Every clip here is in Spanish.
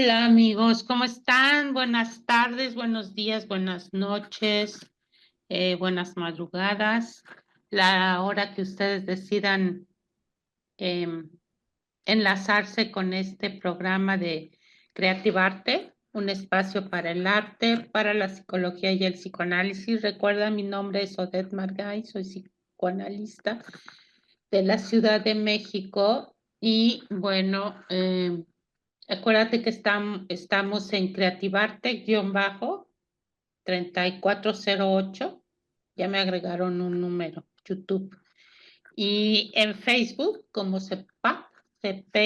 Hola amigos, ¿cómo están? Buenas tardes, buenos días, buenas noches, buenas madrugadas. La hora que ustedes decidan em, enlazarse con este programa de Creative Arte, un espacio para el arte, para la psicología y el psicoanálisis. Recuerda, mi nombre es Odette Margay, soy psicoanalista de la Ciudad de México y bueno, acuérdate que estamos en Creativarte-3408. Ya me agregaron un número, YouTube. Y en Facebook, como CPAPP,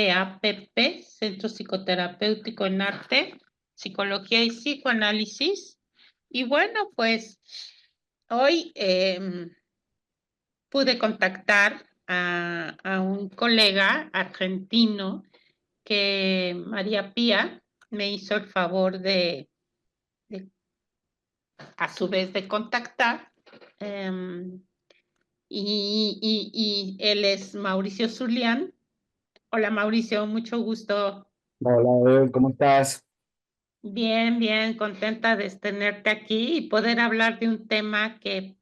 Centro Psicoterapéutico en Arte, Psicología y Psicoanálisis. Y bueno, pues hoy pude contactar a un colega argentino que María Pía me hizo el favor de, a su vez, de contactar. Um, y él es Mauricio Zulián. Hola Mauricio, mucho gusto. Hola, Abel, ¿cómo estás? Bien, bien, contenta de tenerte aquí y poder hablar de un tema que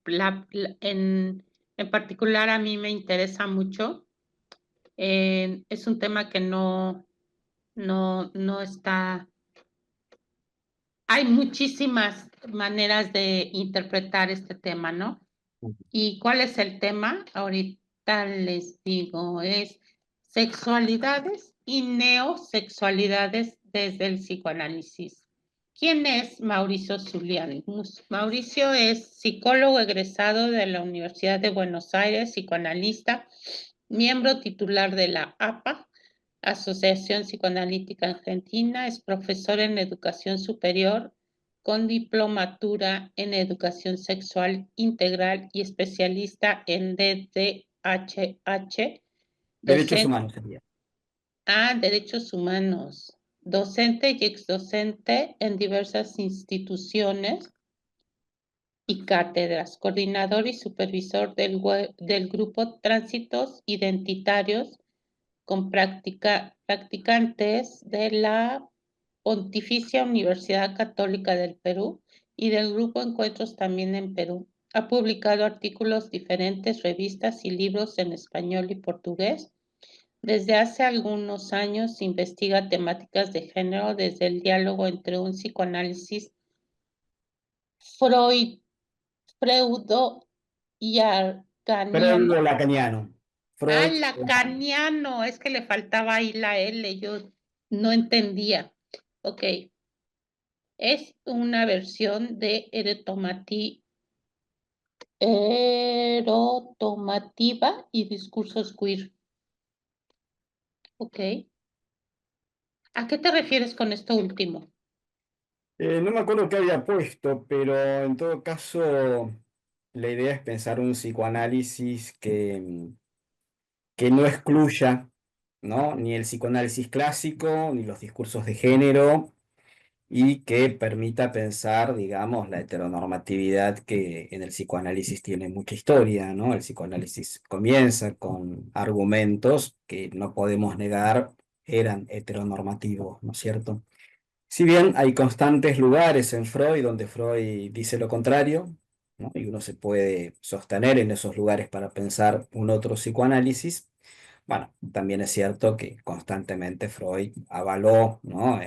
en particular a mí me interesa mucho. Es un tema que no está. Hay muchísimas maneras de interpretar este tema, ¿no? ¿Y cuál es el tema? Ahorita les digo, es sexualidades y neosexualidades desde el psicoanálisis. ¿Quién es Mauricio Zulián? Mauricio es psicólogo egresado de la Universidad de Buenos Aires, psicoanalista, miembro titular de la APA, Asociación Psicoanalítica Argentina, es profesor en educación superior con diplomatura en educación sexual integral y especialista en DDHH, Derechos docente humanos sería. a derechos humanos, docente y exdocente en diversas instituciones y cátedras, coordinador y supervisor del grupo Tránsitos Identitarios con practicantes de la Pontificia Universidad Católica del Perú y del grupo Encuentros también en Perú. Ha publicado artículos diferentes, revistas y libros en español y portugués. Desde hace algunos años investiga temáticas de género desde el diálogo entre un psicoanálisis Freud, freudo y arcaniano. Freud lacaniano. Ah, Freud. lacaniano, es que le faltaba ahí la L, yo no entendía. Ok, es una versión de erotomativa y discursos queer. Ok, ¿a qué te refieres con esto último? No me acuerdo qué había puesto, pero en todo caso la idea es pensar un psicoanálisis que no excluya, ¿no? Ni el psicoanálisis clásico, ni los discursos de género, y que permita pensar, digamos, la heteronormatividad que en el psicoanálisis tiene mucha historia, ¿no? El psicoanálisis comienza con argumentos que no podemos negar eran heteronormativos, ¿no es cierto? Si bien hay constantes lugares en Freud donde Freud dice lo contrario, ¿no? Y uno se puede sostener en esos lugares para pensar un otro psicoanálisis, bueno, también es cierto que constantemente Freud avaló, ¿no?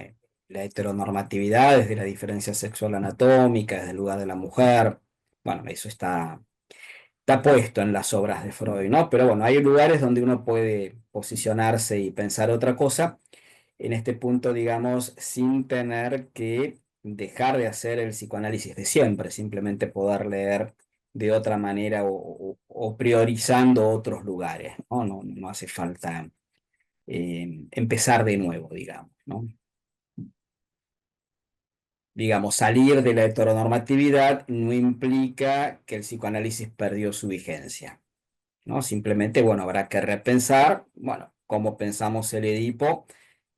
La heteronormatividad desde la diferencia sexual anatómica, desde el lugar de la mujer. Bueno, eso está puesto en las obras de Freud, ¿no? Pero bueno, hay lugares donde uno puede posicionarse y pensar otra cosa en este punto, digamos, sin tener que dejar de hacer el psicoanálisis de siempre, simplemente poder leer de otra manera o priorizando otros lugares, ¿no? No hace falta empezar de nuevo, digamos, ¿no? Digamos, salir de la heteronormatividad no implica que el psicoanálisis perdió su vigencia, ¿no? Simplemente, bueno, habrá que repensar, bueno, cómo pensamos el Edipo,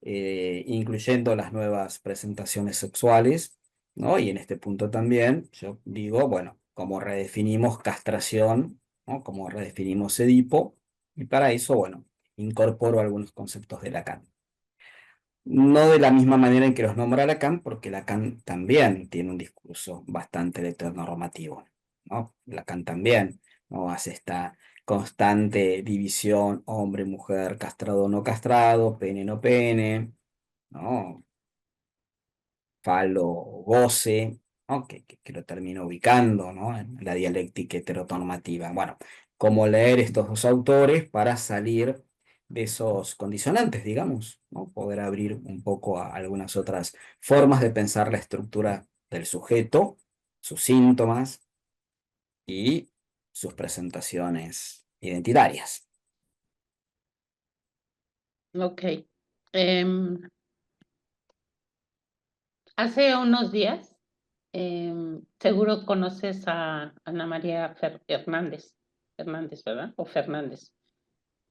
incluyendo las nuevas presentaciones sexuales, ¿no? Y en este punto también, yo digo, bueno, cómo redefinimos castración, ¿no? Cómo redefinimos Edipo, y para eso, bueno, incorporo algunos conceptos de Lacan. No de la misma manera en que los nombra Lacan, porque Lacan también tiene un discurso bastante heteronormativo, ¿no? Lacan también, ¿no? Hace esta constante división hombre-mujer, castrado o no castrado, pene no pene, ¿no? Falo o goce, ¿no? Que lo termina ubicando, ¿no? En la dialéctica heteronormativa. Bueno, cómo leer estos dos autores para salir de esos condicionantes, digamos, ¿no? Poder abrir un poco a algunas otras formas de pensar la estructura del sujeto, sus síntomas y sus presentaciones identitarias. Ok. Em, Hace unos días, seguro conoces a Ana María Hernández, Hernández, ¿verdad? O Fernández.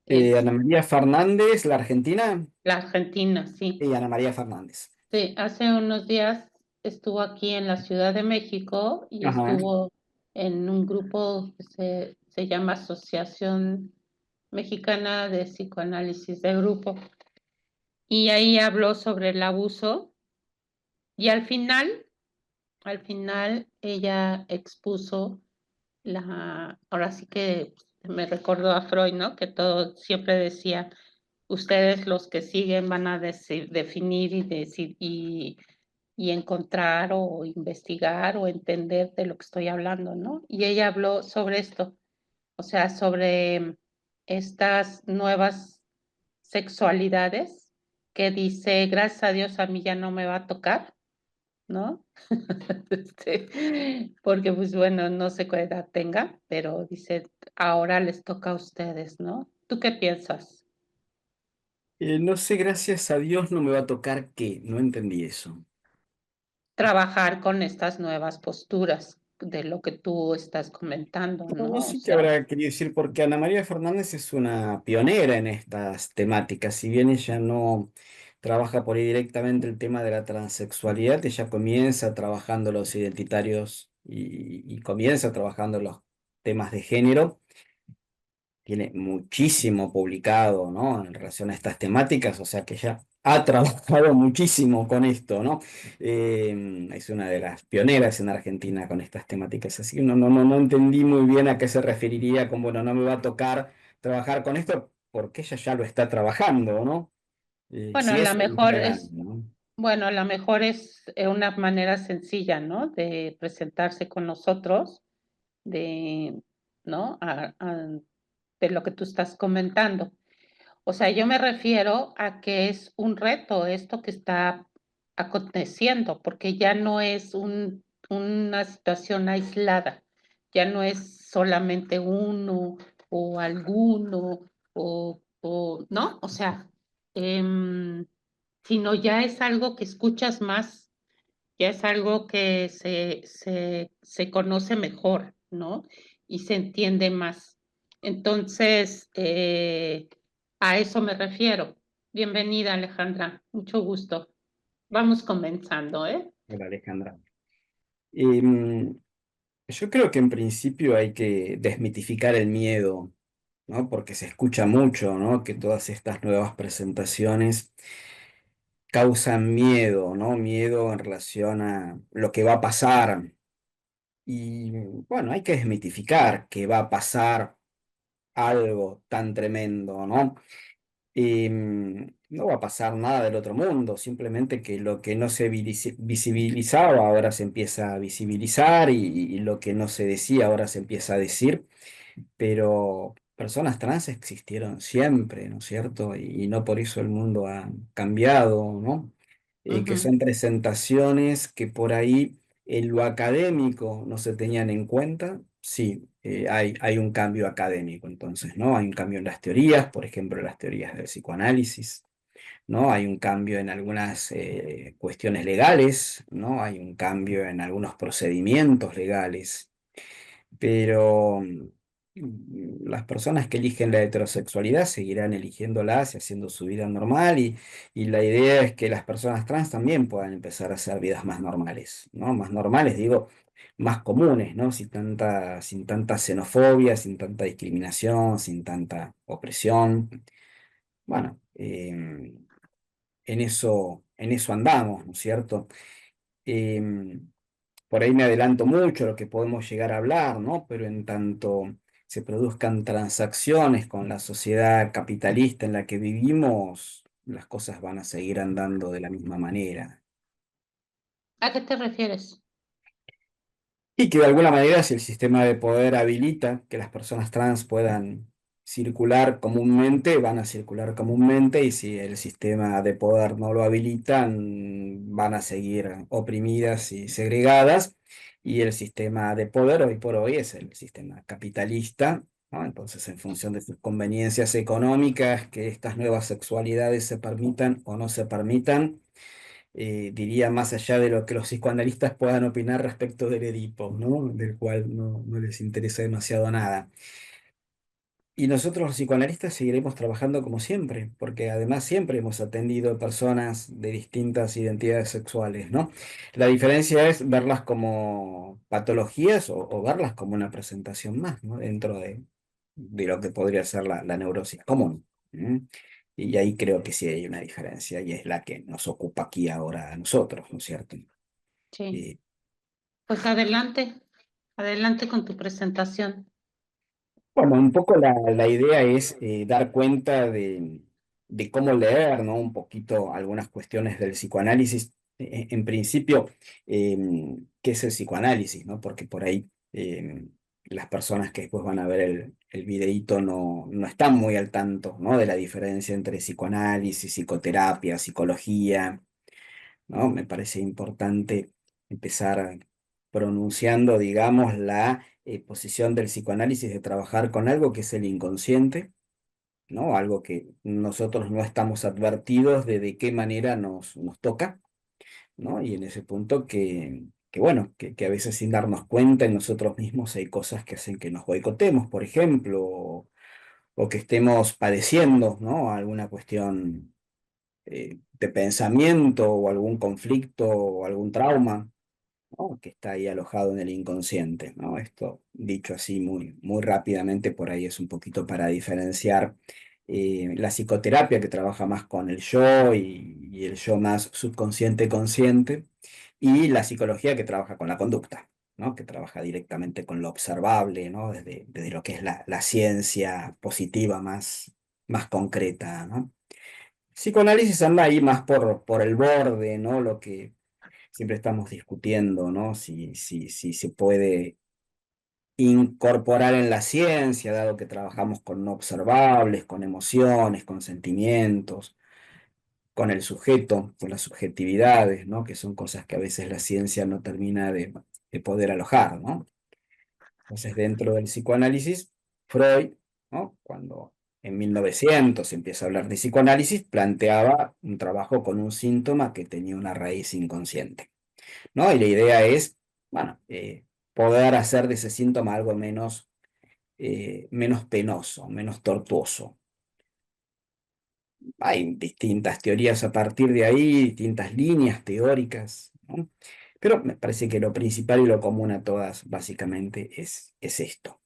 Es Ana María Fernández, la argentina, la argentina, sí. y Ana María Fernández. Sí, hace unos días estuvo aquí en la Ciudad de México y Ajá. estuvo en un grupo que se llama Asociación Mexicana de Psicoanálisis de Grupo. Y ahí habló sobre el abuso y al final ella expuso ahora sí que me recordó a Freud, ¿no? Que todo siempre decía, ustedes los que siguen van a definir y decir y encontrar o investigar o entender de lo que estoy hablando, ¿no? Y ella habló sobre esto, o sea, sobre estas nuevas sexualidades que dice, gracias a Dios a mí ya no me va a tocar, ¿no? Porque pues bueno, no sé qué edad tenga, pero dice, ahora les toca a ustedes, ¿no? ¿Tú qué piensas? No sé, gracias a Dios no me va a tocar qué, no entendí eso. Trabajar con estas nuevas posturas de lo que tú estás comentando, No, no ¿no? O sé qué sea, habrá querido decir, porque Ana María Fernández es una pionera en estas temáticas. Si bien ella no trabaja por ahí directamente el tema de la transexualidad, ella comienza trabajando los identitarios y comienza trabajando los temas de género. Tiene muchísimo publicado, ¿no? En relación a estas temáticas, o sea que ya ha trabajado muchísimo con esto, ¿no? Es una de las pioneras en Argentina con estas temáticas, así que no entendí muy bien a qué se referiría con, bueno, no me va a tocar trabajar con esto, porque ella ya lo está trabajando, ¿no? bueno, a Si lo eso le diera mejor gana, es, ¿no? bueno, a lo mejor es una manera sencilla, ¿no? De presentarse con nosotros, de, ¿no? De lo que tú estás comentando. O sea, yo me refiero a que es un reto esto que está aconteciendo, porque ya no es una situación aislada, ya no es solamente uno o alguno ¿no? O sea, sino ya es algo que escuchas más, ya es algo que se conoce mejor, ¿no? Y se entiende más. Entonces, a eso me refiero. Bienvenida, Alejandra. Mucho gusto. Vamos comenzando, ¿eh? Hola, Alejandra. Em, yo creo que en principio hay que desmitificar el miedo, ¿no? Porque se escucha mucho, ¿no? Que todas estas nuevas presentaciones causan miedo, ¿no? Miedo en relación a lo que va a pasar. Y bueno, hay que desmitificar que va a pasar algo tan tremendo, ¿no? No va a pasar nada del otro mundo, simplemente que lo que no se visibilizaba ahora se empieza a visibilizar y lo que no se decía ahora se empieza a decir. Pero personas trans existieron siempre, ¿no es cierto? Y no por eso el mundo ha cambiado, ¿no? Que Ujú, son presentaciones que por ahí en lo académico no se tenían en cuenta. Sí, hay un cambio académico, entonces, ¿no? Hay un cambio en las teorías, por ejemplo, las teorías del psicoanálisis, ¿no? Hay un cambio en algunas cuestiones legales, ¿no? Hay un cambio en algunos procedimientos legales, pero las personas que eligen la heterosexualidad seguirán eligiéndolas y haciendo su vida normal y la idea es que las personas trans también puedan empezar a hacer vidas más normales, ¿no? Más normales, digo, más comunes, ¿no? Sin tanta xenofobia, sin tanta discriminación, sin tanta opresión. Bueno, en eso andamos, ¿no es cierto? Em, por ahí me adelanto mucho a lo que podemos llegar a hablar, ¿no? Pero en tanto se produzcan transacciones con la sociedad capitalista en la que vivimos, las cosas van a seguir andando de la misma manera. ¿A qué te refieres? Y que de alguna manera si el sistema de poder habilita que las personas trans puedan circular comúnmente, van a circular comúnmente, y si el sistema de poder no lo habilita, van a seguir oprimidas y segregadas. Y el sistema de poder hoy por hoy es el sistema capitalista, ¿no? Entonces, en función de sus conveniencias económicas, que estas nuevas sexualidades se permitan o no se permitan, diría más allá de lo que los psicoanalistas puedan opinar respecto del Edipo, ¿no? Del cual no les interesa demasiado nada. Y nosotros los psicoanalistas seguiremos trabajando como siempre, porque además siempre hemos atendido personas de distintas identidades sexuales, ¿no? La diferencia es verlas como patologías o verlas como una presentación más, ¿no? Dentro de lo que podría ser la neurosis común. ¿Mm? Y ahí creo que sí hay una diferencia, y es la que nos ocupa aquí ahora a nosotros, ¿no es cierto? Sí. Eh, Pues adelante, adelante con tu presentación. Bueno, un poco la idea es dar cuenta de cómo leer, ¿no? Un poquito algunas cuestiones del psicoanálisis. En principio, ¿qué es el psicoanálisis, no? Porque por ahí las personas que después van a ver el videíto no están muy al tanto, ¿no? De la diferencia entre psicoanálisis, psicoterapia, psicología, ¿no? Me parece importante empezar pronunciando, digamos, la posición del psicoanálisis de trabajar con algo que es el inconsciente, ¿no? Algo que nosotros no estamos advertidos de qué manera nos toca, ¿no? Y en ese punto que bueno, que a veces sin darnos cuenta en nosotros mismos hay cosas que hacen que nos boicotemos, por ejemplo, o que estemos padeciendo, ¿no? Alguna cuestión de pensamiento o algún conflicto o algún trauma, ¿no? Que está ahí alojado en el inconsciente, ¿no? Esto dicho así muy rápidamente, por ahí es un poquito para diferenciar la psicoterapia, que trabaja más con el yo y el yo más subconsciente consciente, y la psicología, que trabaja con la conducta, ¿no? Que trabaja directamente con lo observable, ¿no? Desde lo que es la ciencia positiva más concreta, ¿no? Psicoanálisis anda ahí más por el borde, ¿no? Lo que siempre estamos discutiendo, ¿no? Si se puede incorporar en la ciencia, dado que trabajamos con no observables, con emociones, con sentimientos, con el sujeto, con las subjetividades, ¿no? Que son cosas que a veces la ciencia no termina de poder alojar, ¿no? Entonces, dentro del psicoanálisis, Freud, ¿no? Cuando en 1900 empieza a hablar de psicoanálisis, planteaba un trabajo con un síntoma que tenía una raíz inconsciente, ¿no? Y la idea es, bueno, poder hacer de ese síntoma algo menos penoso, menos tortuoso. Hay distintas teorías a partir de ahí, distintas líneas teóricas, ¿no? Pero me parece que lo principal y lo común a todas, básicamente, es esto.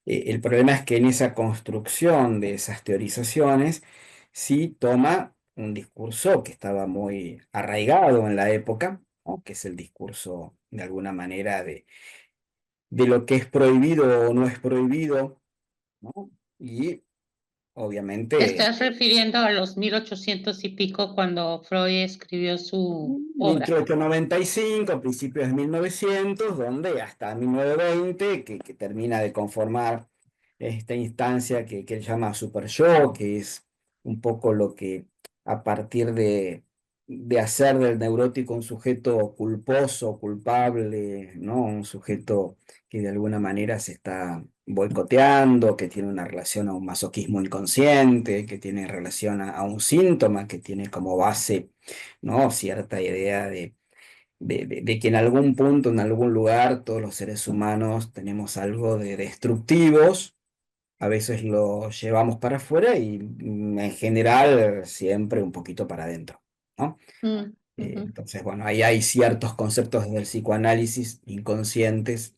El problema es que en esa construcción de esas teorizaciones sí toma un discurso que estaba muy arraigado en la época, ¿no? Que es el discurso de alguna manera de lo que es prohibido o no es prohibido, ¿no? Y ¿Te obviamente estás refiriendo a los 1800 y pico cuando Freud escribió su obra? 1895, principios de 1900, donde hasta 1920, que termina de conformar esta instancia que él llama super yo, que es un poco lo que a partir de hacer del neurótico un sujeto culposo, culpable, ¿no? Un sujeto que de alguna manera se está boicoteando, que tiene una relación a un masoquismo inconsciente, que tiene relación a un síntoma que tiene como base, ¿no? Cierta idea de que en algún punto, en algún lugar, todos los seres humanos tenemos algo de destructivos. A veces lo llevamos para afuera y en general siempre un poquito para adentro, ¿no? Mm, ujú. Entonces, bueno, ahí hay ciertos conceptos del psicoanálisis inconscientes,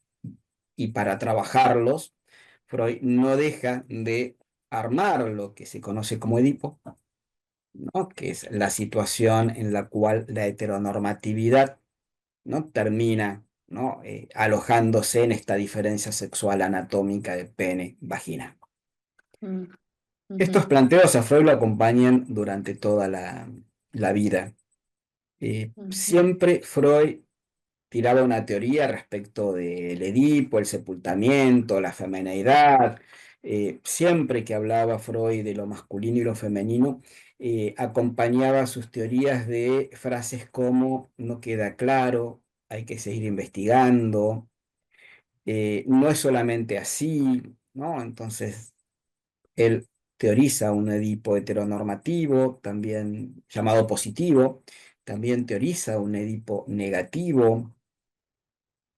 y para trabajarlos, Freud no deja de armar lo que se conoce como Edipo, ¿no? Que es la situación en la cual la heteronormatividad, ¿no? termina, ¿no? alojándose en esta diferencia sexual anatómica de pene-vagina. Mm, Estos ujú, planteos a Freud lo acompañan durante toda la vida. ujú, Siempre Freud tiraba una teoría respecto del Edipo, el sepultamiento, la femineidad. Siempre que hablaba Freud de lo masculino y lo femenino, acompañaba sus teorías de frases como no queda claro, hay que seguir investigando, no es solamente así, ¿no? Entonces, él teoriza un Edipo heteronormativo, también llamado positivo, también teoriza un Edipo negativo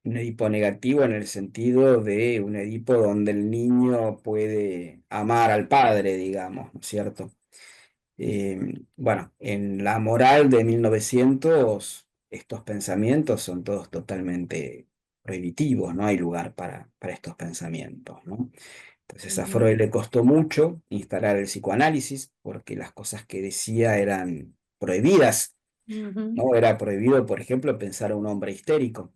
en el sentido de un Edipo donde el niño puede amar al padre, digamos, ¿no es cierto? Bueno, en la moral de 1900 estos pensamientos son todos totalmente prohibitivos, no hay lugar para estos pensamientos, ¿no? Entonces a ujú, Freud le costó mucho instalar el psicoanálisis porque las cosas que decía eran prohibidas, ujú, ¿no? Era prohibido, por ejemplo, pensar a un hombre histérico,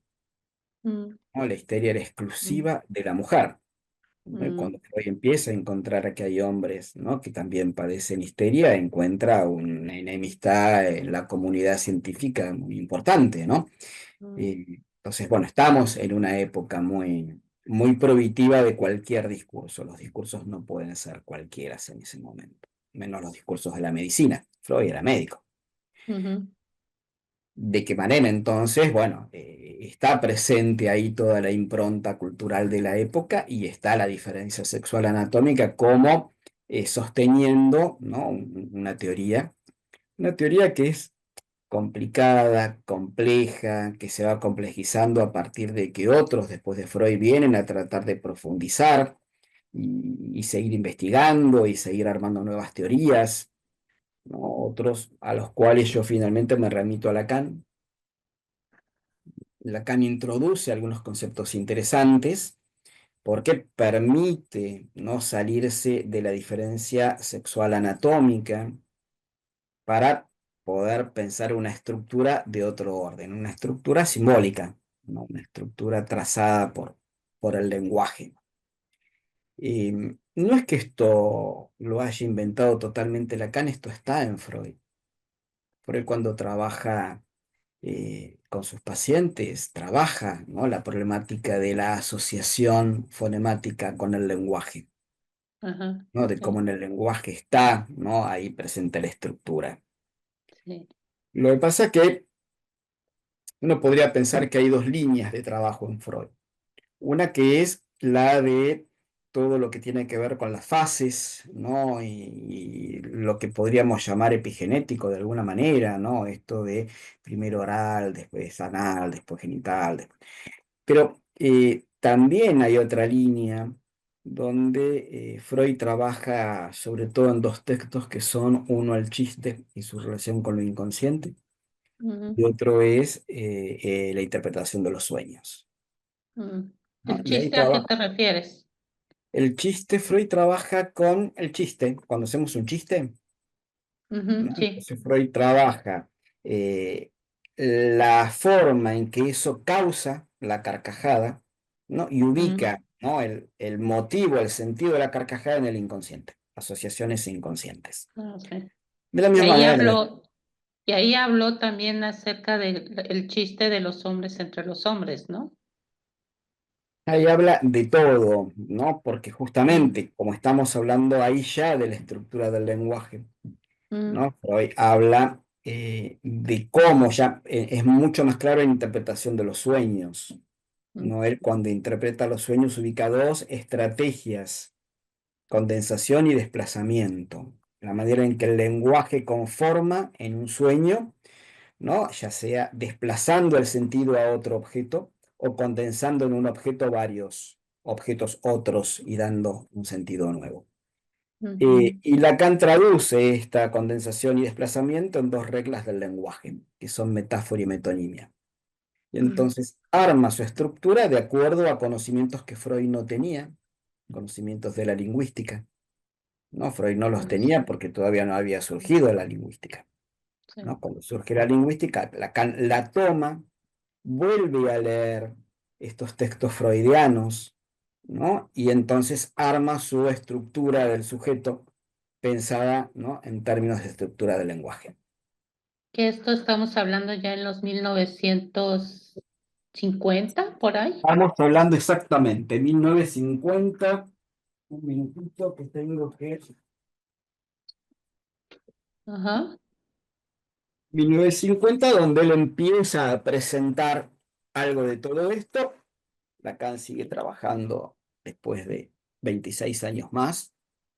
mm, ¿no? La histeria era mm, exclusiva de la mujer, ¿no? Y mm, cuando Freud empieza a encontrar que hay hombres, ¿no? que también padecen histeria, encuentra una enemistad en la comunidad científica muy importante, ¿no? mm, Entonces, bueno, estamos en una época muy prohibitiva de cualquier discurso. Los discursos no pueden ser cualquiera en ese momento, menos los discursos de la medicina. Freud era médico. ujú, ¿De qué manera entonces? Bueno, está presente ahí toda la impronta cultural de la época y está la diferencia sexual anatómica como sosteniendo, ¿no? Una teoría que es complicada, compleja, que se va complejizando a partir de que otros después de Freud vienen a tratar de profundizar y seguir investigando y seguir armando nuevas teorías, ¿no? Otros a los cuales yo finalmente me remito a Lacan. Lacan introduce algunos conceptos interesantes porque permite no salirse de la diferencia sexual anatómica para poder pensar una estructura de otro orden, una estructura simbólica, ¿no? Una estructura trazada por el lenguaje. No es que esto lo haya inventado totalmente Lacan, esto está en Freud. Freud cuando trabaja con sus pacientes, trabaja, ¿no? la problemática de la asociación fonemática con el lenguaje, ajá, ¿no? De cómo sí, en el lenguaje está, ¿no? ahí presente la estructura. sí, Lo que pasa es que uno podría pensar que hay dos líneas de trabajo en Freud. Una que es la de todo lo que tiene que ver con las fases, ¿no? Y lo que podríamos llamar epigenético de alguna manera, ¿no? Esto de primero oral, después anal, después genital. Pero también hay otra línea donde Freud trabaja sobre todo en dos textos que son uno el chiste y su relación con lo inconsciente ujú, y otro es la interpretación de los sueños, mm. ¿no? ¿El Y ahí chiste a qué trabaja. te refieres? El chiste, Freud trabaja con el chiste, cuando hacemos un chiste, Ujú, ¿no? sí, Entonces Freud trabaja eh, la forma en que eso causa la carcajada, ¿no? Y mm, ubica, ¿no? el motivo, el sentido de la carcajada en el inconsciente, asociaciones inconscientes. ah, ok. De la Y misma ahí manera, habló, y ahí habló también acerca del chiste de los hombres entre los hombres, ¿no? ahí habla de todo, ¿no? Porque Mm, justamente, como estamos hablando ahí ya de la estructura del lenguaje, mm, ¿no? Freud habla de cómo ya es mucho más claro en la interpretación de los sueños, mm, ¿no? Él cuando interpreta los sueños ubica dos estrategias, condensación y desplazamiento. La manera en que el lenguaje conforma en un sueño, ¿no? Ya sea desplazando el sentido a otro objeto o condensando en un objeto varios objetos otros y dando un sentido nuevo. ujú, Y Lacan traduce esta condensación y desplazamiento en dos reglas del lenguaje, que son metáfora y metonimia. Y mm, entonces arma su estructura de acuerdo a conocimientos que Freud no tenía, conocimientos de la lingüística, ¿no? Freud no los Pues, tenía porque todavía no había surgido la lingüística, sí. ¿no? Cuando surge la lingüística, Lacan la toma, vuelve a leer estos textos freudianos, ¿no? Y entonces arma su estructura del sujeto pensada, ¿no? En términos de estructura del lenguaje. Que esto estamos hablando ya en los 1950 por ahí. Estamos hablando exactamente, 1950, un minutito que tengo que... Ajá. 1950, donde él empieza a presentar algo de todo esto. Lacan sigue trabajando después de 26 años más,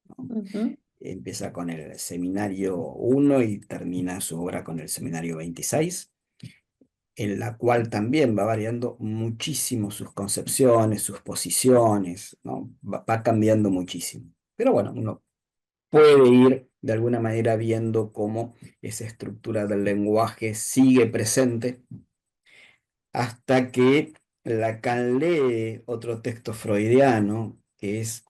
¿no? Ujú, Empieza con el seminario 1 y termina su obra con el seminario 26, en la cual también va variando muchísimo sus concepciones, sus posiciones, ¿no? Va cambiando muchísimo. Pero bueno, uno puede ir de alguna manera viendo cómo esa estructura del lenguaje sigue presente hasta que Lacan lee otro texto freudiano, que es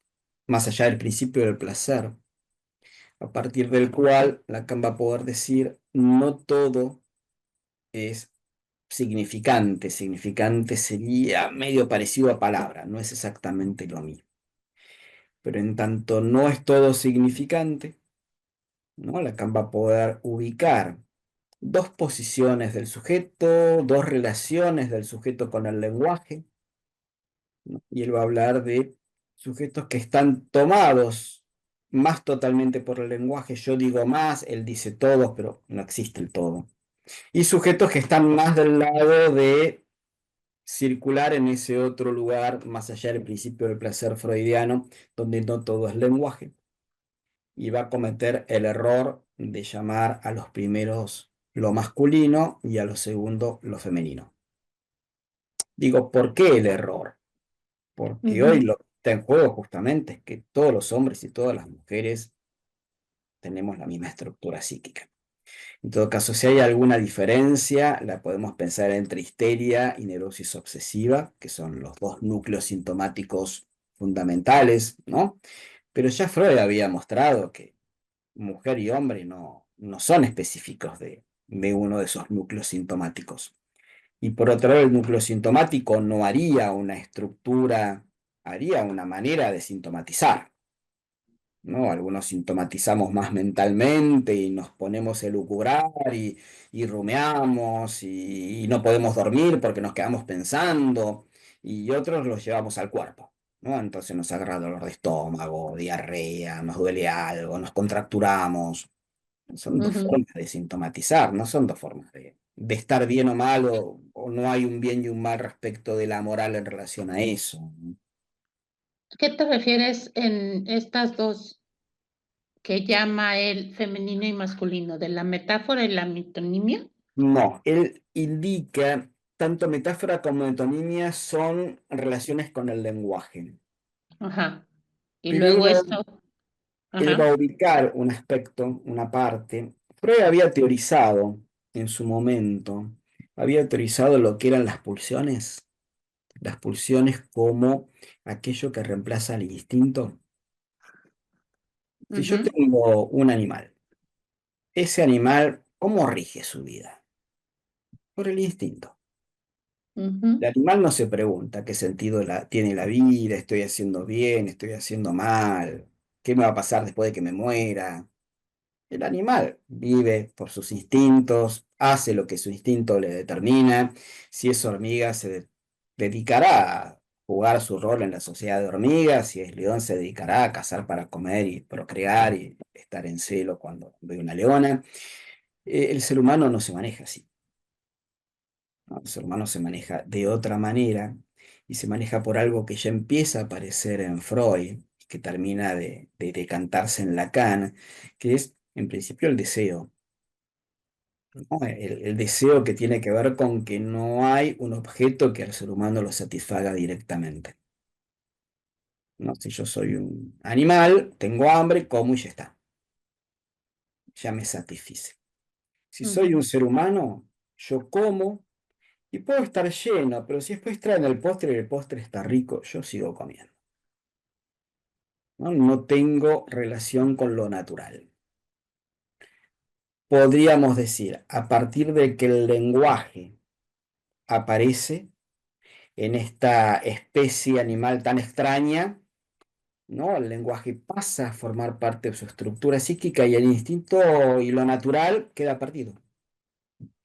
Más allá del principio del placer, a partir del cual Lacan va a poder decir, no todo es significante. Significante sería medio parecido a palabra, no es exactamente lo mismo. Pero en tanto no es todo significante, ¿no? Lacan va a poder ubicar dos posiciones del sujeto, dos relaciones del sujeto con el lenguaje, ¿no? Y él va a hablar de sujetos que están tomados más totalmente por el lenguaje. Yo digo más, él dice todos, pero no existe el todo. Y sujetos que están más del lado de circular en ese otro lugar, más allá del principio del placer freudiano, donde no todo es lenguaje. Y va a cometer el error de llamar a los primeros lo masculino y a los segundos lo femenino. Digo, ¿por qué el error? Porque hoy ujú. lo que está en juego justamente es que todos los hombres y todas las mujeres tenemos la misma estructura psíquica. En todo caso, si hay alguna diferencia, la podemos pensar entre histeria y neurosis obsesiva, que son los dos núcleos sintomáticos fundamentales, ¿no? Pero ya Freud había mostrado que mujer y hombre no son específicos de uno de esos núcleos sintomáticos. Y por otro lado, el núcleo sintomático no haría una estructura, haría una manera de sintomatizar, ¿no? Algunos sintomatizamos más mentalmente y nos ponemos a elucubrar y rumeamos y no podemos dormir porque nos quedamos pensando y otros los llevamos al cuerpo, ¿no? Entonces nos agarra dolor de estómago, diarrea, nos duele algo, nos contracturamos. Son dos Ujú. formas de sintomatizar, no son dos formas de estar bien o mal o no hay un bien y un mal respecto de la moral en relación a eso. ¿Qué te refieres en estas dos que llama él femenino y masculino, de la metáfora y la metonimia? No, él indica, tanto metáfora como metonimia son relaciones con el lenguaje, Ajá. Y pero luego esto, él va ajá. a ubicar un aspecto, una parte. Freud había teorizado en su momento, había teorizado lo que eran las pulsiones como aquello que reemplaza al instinto. Si yo Ujú, tengo un animal, ese animal, ¿cómo rige su vida? Por el instinto. El ujú, animal no se pregunta qué sentido tiene la vida, estoy haciendo bien, estoy haciendo mal, qué me va a pasar después de que me muera. El animal vive por sus instintos, hace lo que su instinto le determina. Si es hormiga, dedicará a jugar su rol en la sociedad de hormigas. Si es león, se dedicará a cazar para comer y procrear y estar en celo cuando ve una leona. El ser humano no se maneja así, ¿no? El ser humano se maneja de otra manera y se maneja por algo que ya empieza a aparecer en Freud, que termina de decantarse en Lacan, que es en principio el deseo, ¿no? El deseo que tiene que ver con que no hay un objeto que al ser humano lo satisfaga directamente, ¿no? Si yo soy un animal, tengo hambre, como y ya está, ya me satisfice. Si soy un ujú. ser humano, yo como y puedo estar lleno, pero si después traen el postre y el postre está rico, yo sigo comiendo. ¿no? No tengo relación con lo natural. Podríamos decir, a partir de que el lenguaje aparece en esta especie animal tan extraña, ¿no? El lenguaje pasa a formar parte de su estructura psíquica y el instinto y lo natural queda perdido,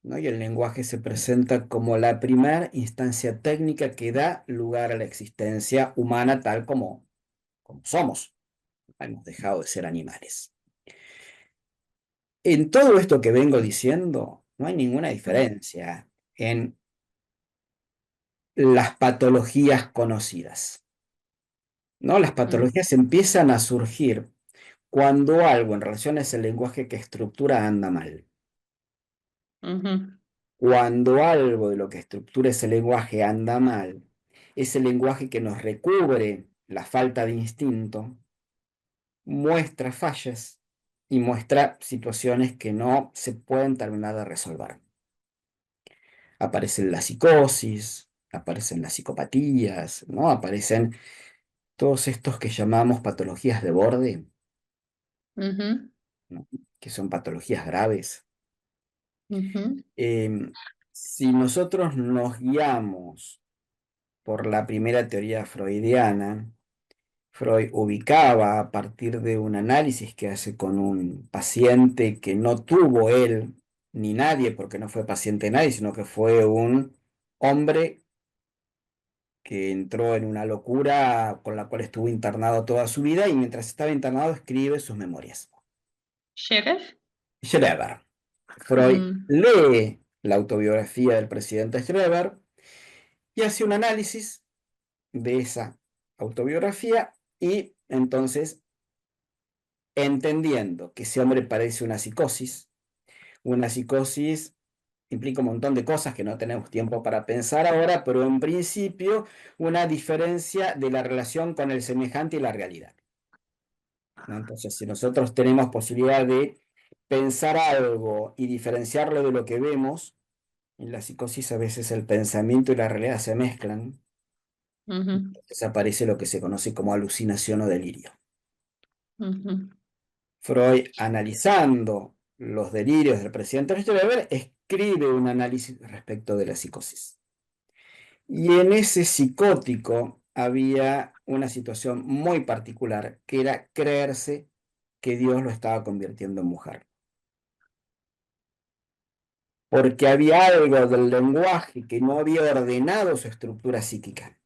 ¿no? Y el lenguaje se presenta como la primera instancia técnica que da lugar a la existencia humana tal como somos. Hemos dejado de ser animales. En todo esto que vengo diciendo, no hay ninguna diferencia en las patologías conocidas, ¿no? Las Mm, patologías empiezan a surgir cuando algo en relación a ese lenguaje que estructura anda mal. ujú, Cuando algo de lo que estructura ese lenguaje anda mal, ese lenguaje que nos recubre la falta de instinto, muestra fallas y muestra situaciones que no se pueden terminar de resolver. Aparecen la psicosis, aparecen las psicopatías, ¿no? Aparecen todos estos que llamamos patologías de borde, ujú, ¿no? Que son patologías graves. ujú. Em, si nosotros nos guiamos por la primera teoría freudiana, Freud ubicaba a partir de un análisis que hace con un paciente que no tuvo él ni nadie, porque no fue paciente de nadie, sino que fue un hombre que entró en una locura con la cual estuvo internado toda su vida y mientras estaba internado escribe sus memorias. ¿Scherer? Schreber. Freud Mm, lee la autobiografía del presidente Schreber y hace un análisis de esa autobiografía y entonces, entendiendo que ese hombre padece una psicosis implica un montón de cosas que no tenemos tiempo para pensar ahora, pero en principio una diferencia de la relación con el semejante y la realidad, ¿no? Entonces, si nosotros tenemos posibilidad de pensar algo y diferenciarlo de lo que vemos, en la psicosis a veces el pensamiento y la realidad se mezclan, ujú, entonces aparece lo que se conoce como alucinación o delirio. ujú. Freud, analizando los delirios del presidente Weber, escribe un análisis respecto de la psicosis. Y en ese psicótico había una situación muy particular, que era creerse que Dios lo estaba convirtiendo en mujer. Porque había algo del lenguaje que no había ordenado su estructura psíquica.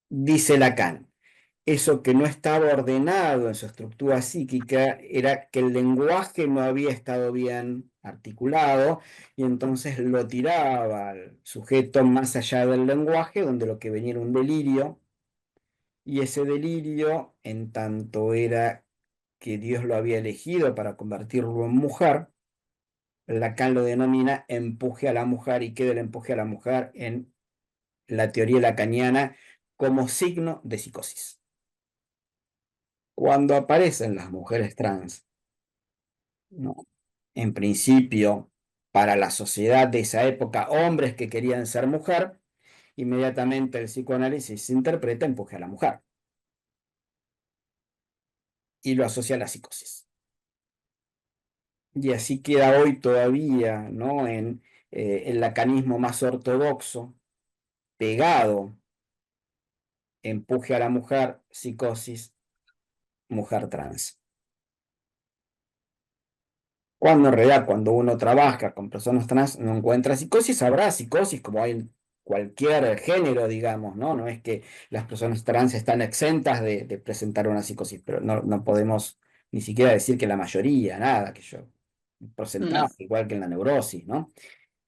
Dice Lacan, eso que no estaba ordenado en su estructura psíquica era que el lenguaje no había estado bien articulado y entonces lo tiraba al sujeto más allá del lenguaje, donde lo que venía era un delirio, y ese delirio, en tanto era que Dios lo había elegido para convertirlo en mujer, Lacan lo denomina empuje a la mujer y queda el empuje a la mujer en la teoría lacaniana como signo de psicosis. Cuando aparecen las mujeres trans, ¿no? En principio, para la sociedad de esa época, hombres que querían ser mujer, inmediatamente el psicoanálisis interpreta empuje a la mujer y lo asocia a la psicosis. Y así queda hoy todavía, ¿no? En el lacanismo más ortodoxo, pegado, empuje a la mujer, psicosis, mujer trans. Cuando en realidad cuando uno trabaja con personas trans no encuentra psicosis, habrá psicosis como hay en cualquier género, digamos, ¿no? No es que las personas trans están exentas de presentar una psicosis, pero no podemos ni siquiera decir que la mayoría, nada, que yo, un No. porcentaje, igual que en la neurosis, ¿no?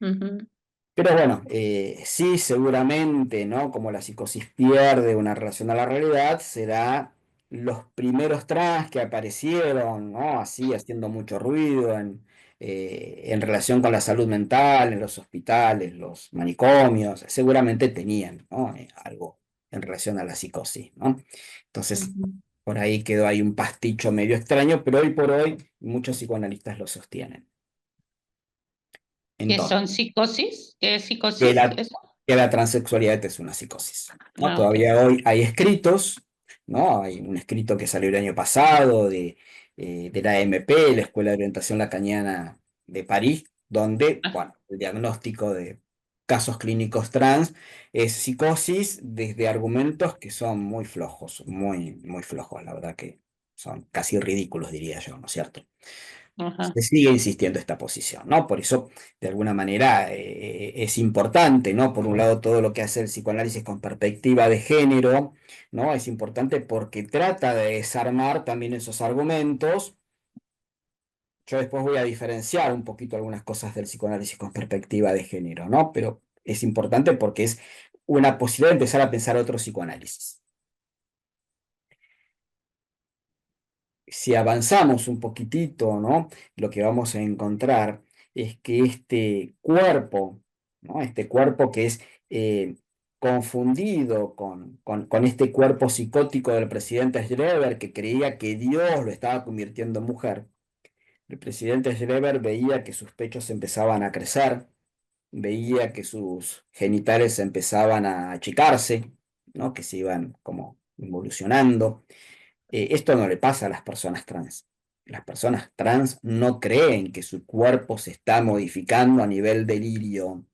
Ujú, Pero bueno, sí, seguramente, ¿no? Como la psicosis pierde una relación a la realidad, será los primeros trans que aparecieron, ¿no? Así, haciendo mucho ruido en relación con la salud mental, en los hospitales, los manicomios, seguramente tenían, ¿no? Algo en relación a la psicosis, ¿no? Entonces, ujú. por ahí quedó ahí un pasticho medio extraño, pero hoy por hoy muchos psicoanalistas lo sostienen. ¿Qué Entonces, son psicosis? ¿Qué es que psicosis? la, ¿Eso? que la transexualidad es una psicosis, ¿no? Ah, ok. Todavía hoy hay escritos ¿no? Hay un escrito que salió el año pasado de la AMP, la Escuela de Orientación Lacaniana de París, donde, Ah, bueno, el diagnóstico de casos clínicos trans es psicosis desde argumentos que son muy flojos, muy flojos, la verdad que son casi ridículos, diría yo, ¿no es cierto? ajá, Se sigue insistiendo esta posición, ¿no? Por eso, de alguna manera, es importante, ¿no? Por un lado, todo lo que hace el psicoanálisis con perspectiva de género, ¿no? Es importante porque trata de desarmar también esos argumentos. Yo después voy a diferenciar un poquito algunas cosas del psicoanálisis con perspectiva de género, ¿no? Pero es importante porque es una posibilidad de empezar a pensar otro psicoanálisis. Si avanzamos un poquitito, ¿no? Lo que vamos a encontrar es que este cuerpo, ¿no? Este cuerpo que es confundido con este cuerpo psicótico del presidente Schreber, que creía que Dios lo estaba convirtiendo en mujer. El presidente Schreber veía que sus pechos empezaban a crecer, veía que sus genitales empezaban a achicarse, ¿no? Que se iban como involucionando. Esto no le pasa a las personas trans. Las personas trans no creen que su cuerpo se está modificando a nivel delirio.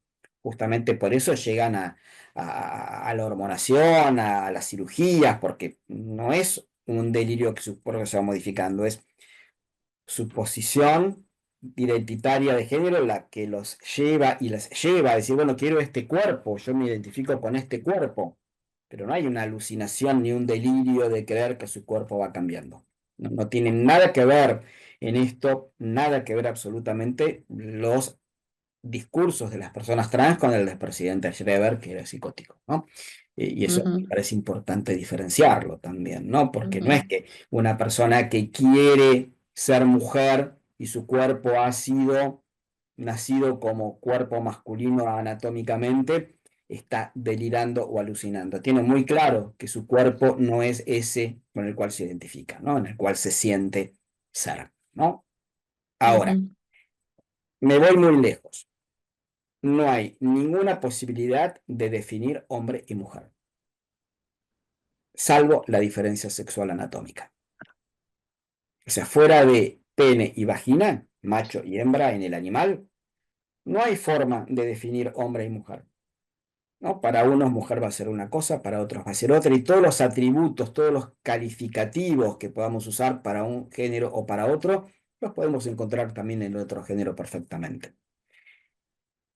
Justamente por eso llegan a la hormonación, a las cirugías, porque no es un delirio que su cuerpo se va modificando, es su posición identitaria de género la que los lleva y las lleva a decir, bueno, quiero este cuerpo, yo me identifico con este cuerpo, pero no hay una alucinación ni un delirio de creer que su cuerpo va cambiando. No, no tiene nada que ver en esto, nada que ver absolutamente los discursos de las personas trans con el del presidente Schreber, que era psicótico, ¿no? Y eso me ujú, parece importante diferenciarlo también, ¿no? Porque no es ujú, que una persona que quiere ser mujer y su cuerpo ha sido nacido como cuerpo masculino anatómicamente, está delirando o alucinando. Tiene muy claro que su cuerpo no es ese con el cual se identifica, ¿no? En el cual se siente ser, ¿no? Ahora, ujú, me voy muy lejos. No hay ninguna posibilidad de definir hombre y mujer, salvo la diferencia sexual anatómica. O sea, fuera de pene y vagina, macho y hembra en el animal, no hay forma de definir hombre y mujer, ¿no? Para unos mujer va a ser una cosa, para otros va a ser otra, y todos los atributos, todos los calificativos que podamos usar para un género o para otro, los podemos encontrar también en el otro género perfectamente.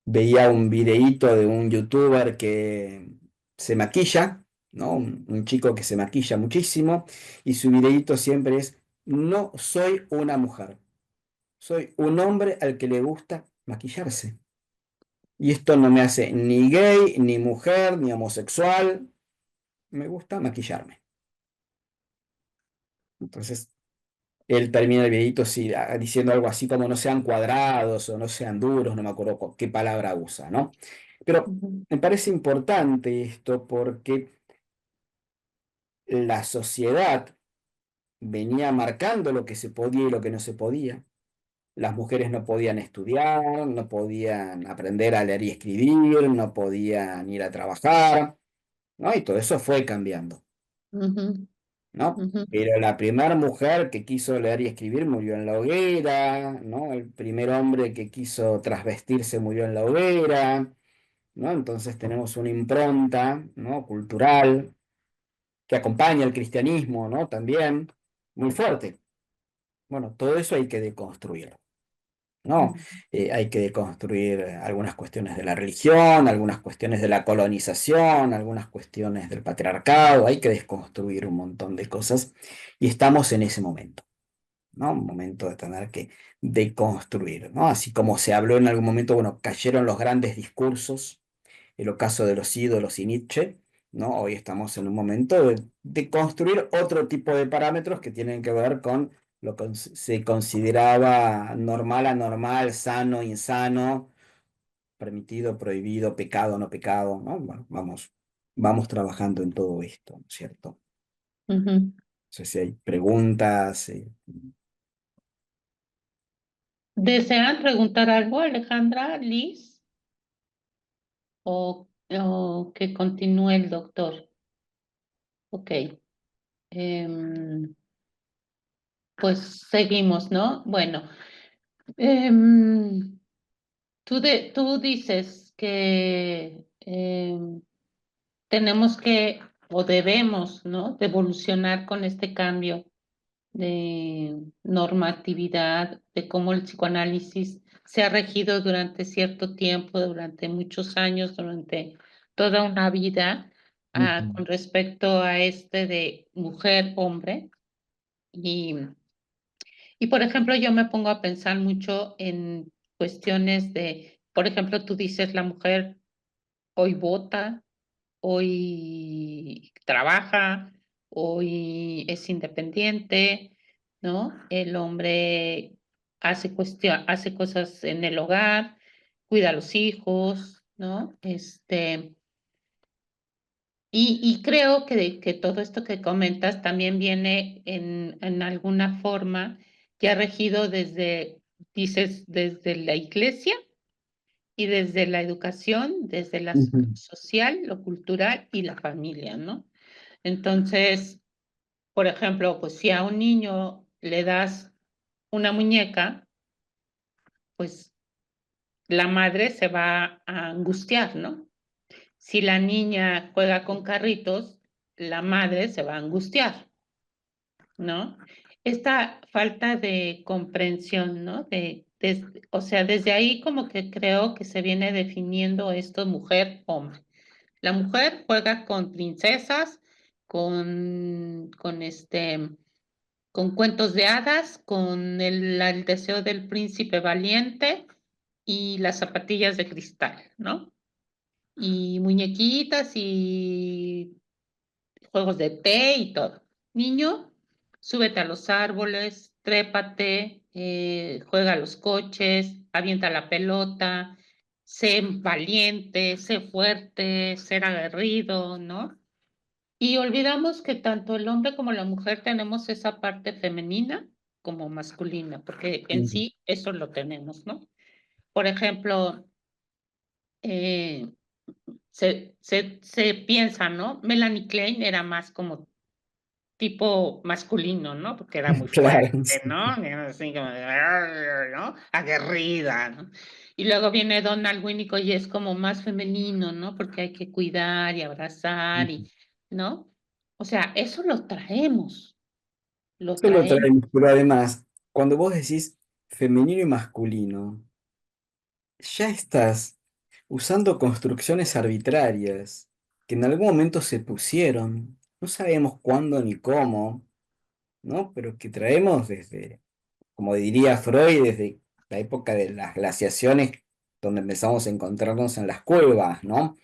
Veía un videíto de un youtuber que se maquilla, ¿no? Un chico que se maquilla muchísimo y su videíto siempre es, no soy una mujer, soy un hombre al que le gusta maquillarse. Y esto no me hace ni gay, ni mujer, ni homosexual, me gusta maquillarme. Entonces, él termina el videíto diciendo algo así como no sean cuadrados o no sean duros, no me acuerdo qué palabra usa, ¿no? Pero ujú, me parece importante esto porque la sociedad venía marcando lo que se podía y lo que no se podía. Las mujeres no podían estudiar, no podían aprender a leer y escribir, no podían ir a trabajar, ¿no? Y todo eso fue cambiando, ujú, ¿no? ujú, Pero la primera mujer que quiso leer y escribir murió en la hoguera, ¿no? El primer hombre que quiso trasvestirse murió en la hoguera, ¿no? Entonces tenemos una impronta, ¿no? Cultural que acompaña el cristianismo, ¿no? También muy fuerte. Bueno, todo eso hay que deconstruirlo, ¿no? ujú, Hay que deconstruir algunas cuestiones de la religión, algunas cuestiones de la colonización, algunas cuestiones del patriarcado, hay que desconstruir un montón de cosas y estamos en ese momento, ¿no? Un momento de tener que deconstruir, ¿no? Así como se habló en algún momento, bueno, cayeron los grandes discursos, el ocaso de los ídolos y Nietzsche, ¿no? Hoy estamos en un momento de construir otro tipo de parámetros que tienen que ver con lo que se consideraba normal, anormal, sano, insano, permitido, prohibido, pecado, no pecado, ¿no? Bueno, vamos trabajando en todo esto, ¿no es cierto? No ujú. sé si hay preguntas. ¿Desean preguntar algo, Alejandra, Liz? ¿O que continúe el doctor? Ok. em, pues seguimos, ¿no? Bueno, em, tú dices que tenemos que o debemos, ¿no? De evolucionar con este cambio de normatividad, de cómo el psicoanálisis se ha regido durante cierto tiempo, durante muchos años, durante toda una vida, Ujú, con respecto a este de mujer-hombre. Y, y, por ejemplo, yo me pongo a pensar mucho en cuestiones de, por ejemplo, tú dices, la mujer hoy vota, hoy trabaja, hoy es independiente, ¿no? El hombre hace cosas en el hogar, cuida a los hijos, ¿no? Y creo que todo esto que comentas también viene en alguna forma ya regido desde, dices, desde la iglesia y desde la educación, desde la ujú. social, lo cultural y la familia, ¿no? Entonces, por ejemplo, pues si a un niño le das una muñeca, pues la madre se va a angustiar, ¿no? Si la niña juega con carritos, la madre se va a angustiar, ¿no? Esta falta de comprensión, ¿no? O sea, desde ahí como que creo que se viene definiendo esto mujer-hombre. La mujer juega con princesas, con con cuentos de hadas, con el deseo del príncipe valiente y las zapatillas de cristal, ¿no? Y muñequitas y juegos de té y todo. Niño, súbete a los árboles, trépate, juega a los coches, avienta la pelota, sé valiente, sé fuerte, ser aguerrido, ¿no? Y olvidamos que tanto el hombre como la mujer tenemos esa parte femenina como masculina, porque en Ujú. sí eso lo tenemos, ¿no? Por ejemplo, eh, se piensa, ¿no? Melanie Klein era más como tipo masculino, ¿no? Porque era muy Claro, fuerte, sí. ¿no? Era así como, ¿no? Aguerrida, ¿no? Y luego viene Donald Winnicott y es como más femenino, ¿no? Porque hay que cuidar y abrazar Ujú. y, ¿no? O sea, eso lo Eso lo traemos. traemos, pero además, cuando vos decís femenino y masculino, ya estás usando construcciones arbitrarias que en algún momento se pusieron, no sabemos cuándo ni cómo, ¿no? Pero que traemos desde, como diría Freud, desde la época de las glaciaciones, donde empezamos a encontrarnos en las cuevas, ¿no?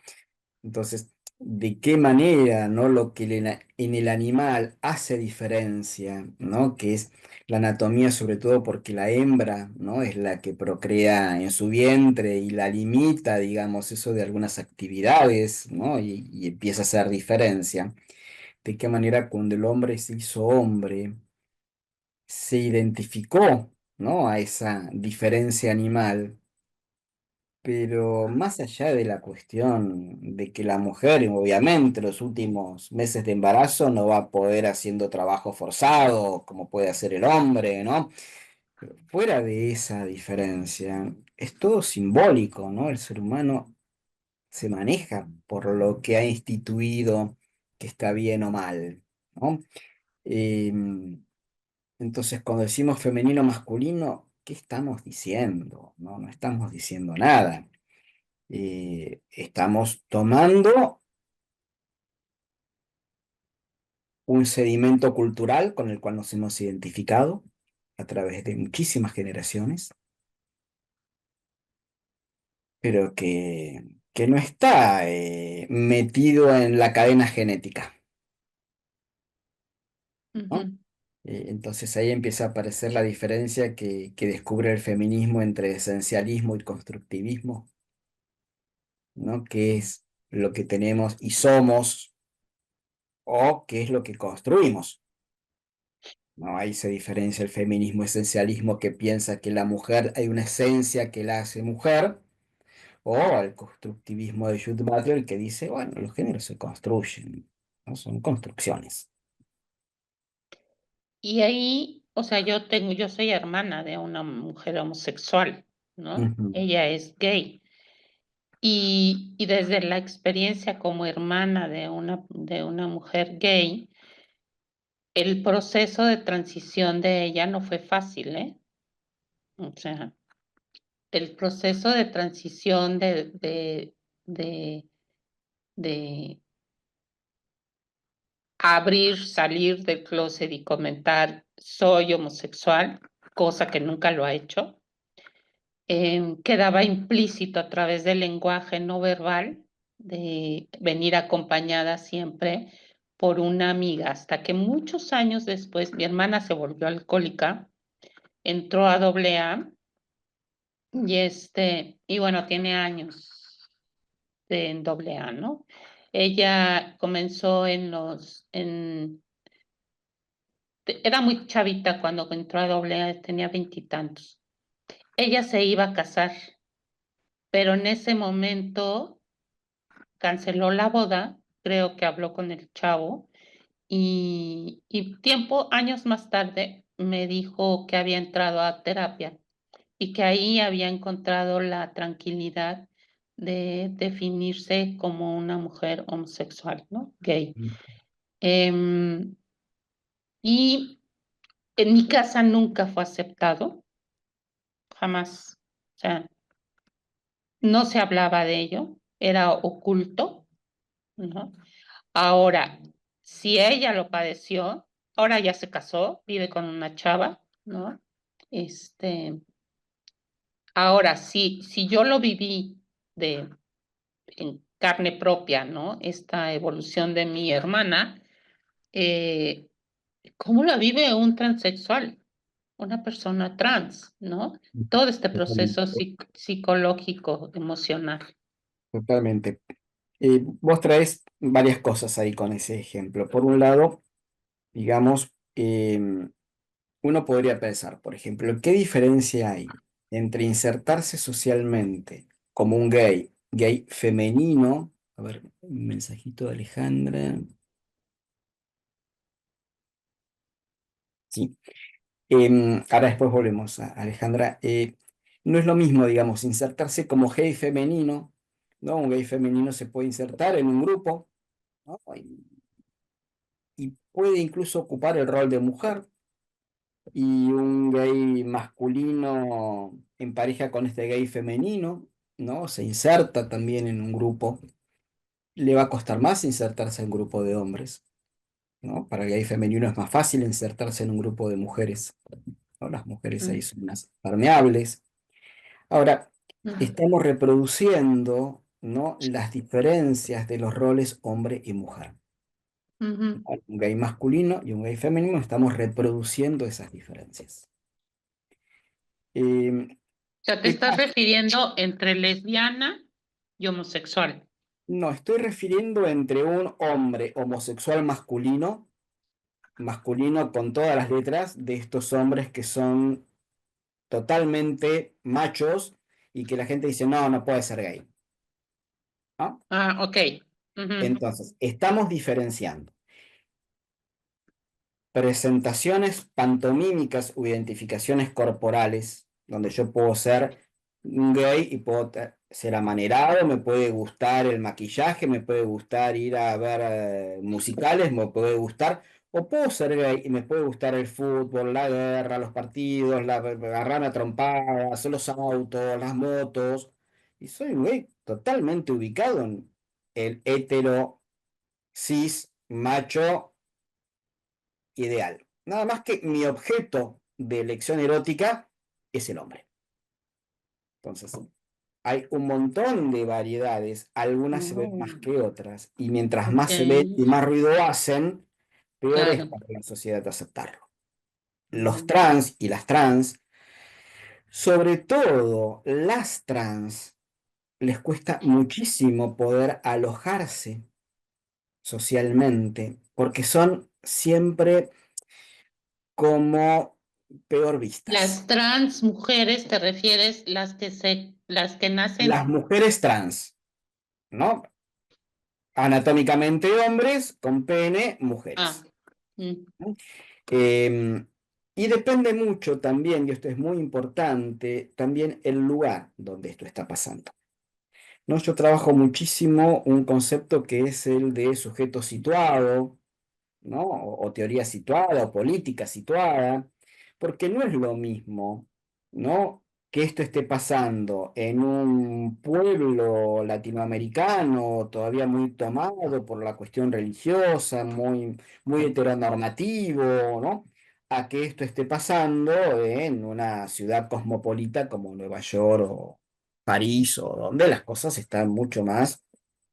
Entonces, ¿de qué manera, no? Lo que en el animal hace diferencia, ¿no? Que es la anatomía, sobre todo porque la hembra, ¿no? Es la que procrea en su vientre y la limita, digamos, eso de algunas actividades, ¿no? Y empieza a hacer diferencia. ¿De qué manera cuando el hombre se hizo hombre, se identificó, ¿no? A esa diferencia animal? Pero más allá de la cuestión de que la mujer, obviamente, los últimos meses de embarazo no va a poder haciendo trabajo forzado como puede hacer el hombre, ¿no? Pero fuera de esa diferencia, es todo simbólico, ¿no? El ser humano se maneja por lo que ha instituido que está bien o mal, ¿no? Entonces, cuando decimos femenino masculino, ¿qué estamos diciendo? No, no estamos diciendo nada. Estamos tomando un sedimento cultural con el cual nos hemos identificado a través de muchísimas generaciones, pero que no está metido en la cadena genética, ¿no? Ujú, Entonces ahí empieza a aparecer la diferencia que descubre el feminismo entre esencialismo y constructivismo, ¿no? ¿Qué es lo que tenemos y somos o qué es lo que construimos? No, ahí se diferencia el feminismo esencialismo que piensa que la mujer hay una esencia que la hace mujer, o el constructivismo de Judith Butler que dice, bueno, los géneros se construyen, ¿no? Son construcciones. Y ahí, o sea, yo soy hermana de una mujer homosexual, ¿no? Ujú, Ella es gay. Y desde la experiencia como hermana de una mujer gay, el proceso de transición de ella no fue fácil, ¿eh? O sea, el proceso de transición de, de abrir, salir del closet y comentar soy homosexual, cosa que nunca lo ha hecho, quedaba implícito a través del lenguaje no verbal, de venir acompañada siempre por una amiga, hasta que muchos años después mi hermana se volvió alcohólica, entró a doble A y bueno, tiene años en doble A, ¿no? Ella comenzó era muy chavita cuando entró a doble A, tenía veintitantos. Ella se iba a casar, pero en ese momento canceló la boda, creo que habló con el chavo y años más tarde, me dijo que había entrado a terapia y que ahí había encontrado la tranquilidad de definirse como una mujer homosexual, ¿no? Gay. Em, y en mi casa nunca fue aceptado, jamás. O sea, no se hablaba de ello, era oculto, ¿no? Ahora, si ella lo padeció, ahora ya se casó, vive con una chava, ¿no? Este, ahora, si yo lo viví de, en carne propia, ¿no? Esta evolución de mi hermana, eh, ¿cómo la vive un transexual? Una persona trans, ¿no? Todo este proceso totalmente. psicológico, emocional. Totalmente. Vos traes varias cosas ahí con ese ejemplo. Por un lado, digamos, uno podría pensar, por ejemplo, ¿qué diferencia hay entre insertarse socialmente como un gay femenino? A ver, un mensajito de Alejandra. Sí. Ahora después volvemos a Alejandra. No es lo mismo, digamos, insertarse como gay femenino, ¿no? Un gay femenino se puede insertar en un grupo, ¿no? Y puede incluso ocupar el rol de mujer, y un gay masculino en pareja con este gay femenino, ¿no? Se inserta también en un grupo. Le va a costar más insertarse en un grupo de hombres, ¿no? Para el gay femenino es más fácil insertarse en un grupo de mujeres, ¿no? Las mujeres ahí Mm, son más permeables. Ahora, mm, estamos reproduciendo, ¿no? Las diferencias de los roles hombre y mujer. ujú. Un gay masculino y un gay femenino, estamos reproduciendo esas diferencias. Eh, O sea, te ¿Qué estás pasa? refiriendo entre lesbiana y homosexual. No, estoy refiriendo entre un hombre homosexual masculino, masculino con todas las letras, de estos hombres que son totalmente machos y que la gente dice, no, no puede ser gay, ¿no? Ah, ok. Ujú, Entonces, estamos diferenciando presentaciones pantomímicas o identificaciones corporales, donde yo puedo ser un gay y puedo ser amanerado, me puede gustar el maquillaje, me puede gustar ir a ver musicales, me puede gustar, o puedo ser gay y me puede gustar el fútbol, la guerra, los partidos, la agarrarme a trompadas, los autos, las motos, y soy un gay totalmente ubicado en el hetero, cis, macho ideal. Nada más que mi objeto de elección erótica es el hombre. Entonces, hay un montón de variedades, algunas se ven más mm, que otras, y mientras ok, más se ven y más ruido hacen, peor es claro. para la sociedad aceptarlo. Los Mm, trans y las trans, sobre todo las trans, les cuesta muchísimo poder alojarse socialmente, porque son siempre como peor vistas. Las trans mujeres, ¿te refieres las que Las nacen? mujeres trans, ¿no? Anatómicamente hombres, con pene, Ah, mujeres. mm, ¿No? Em, y depende mucho también, y esto es muy importante, también el lugar donde esto está pasando. ¿No? Yo trabajo muchísimo un concepto que es el de sujeto situado, ¿no? O teoría situada, o política situada, porque no es lo mismo, ¿no? Que esto esté pasando en un pueblo latinoamericano todavía muy tomado por la cuestión religiosa, muy heteronormativo, ¿no? A que esto esté pasando en una ciudad cosmopolita como Nueva York o París, o donde las cosas están mucho más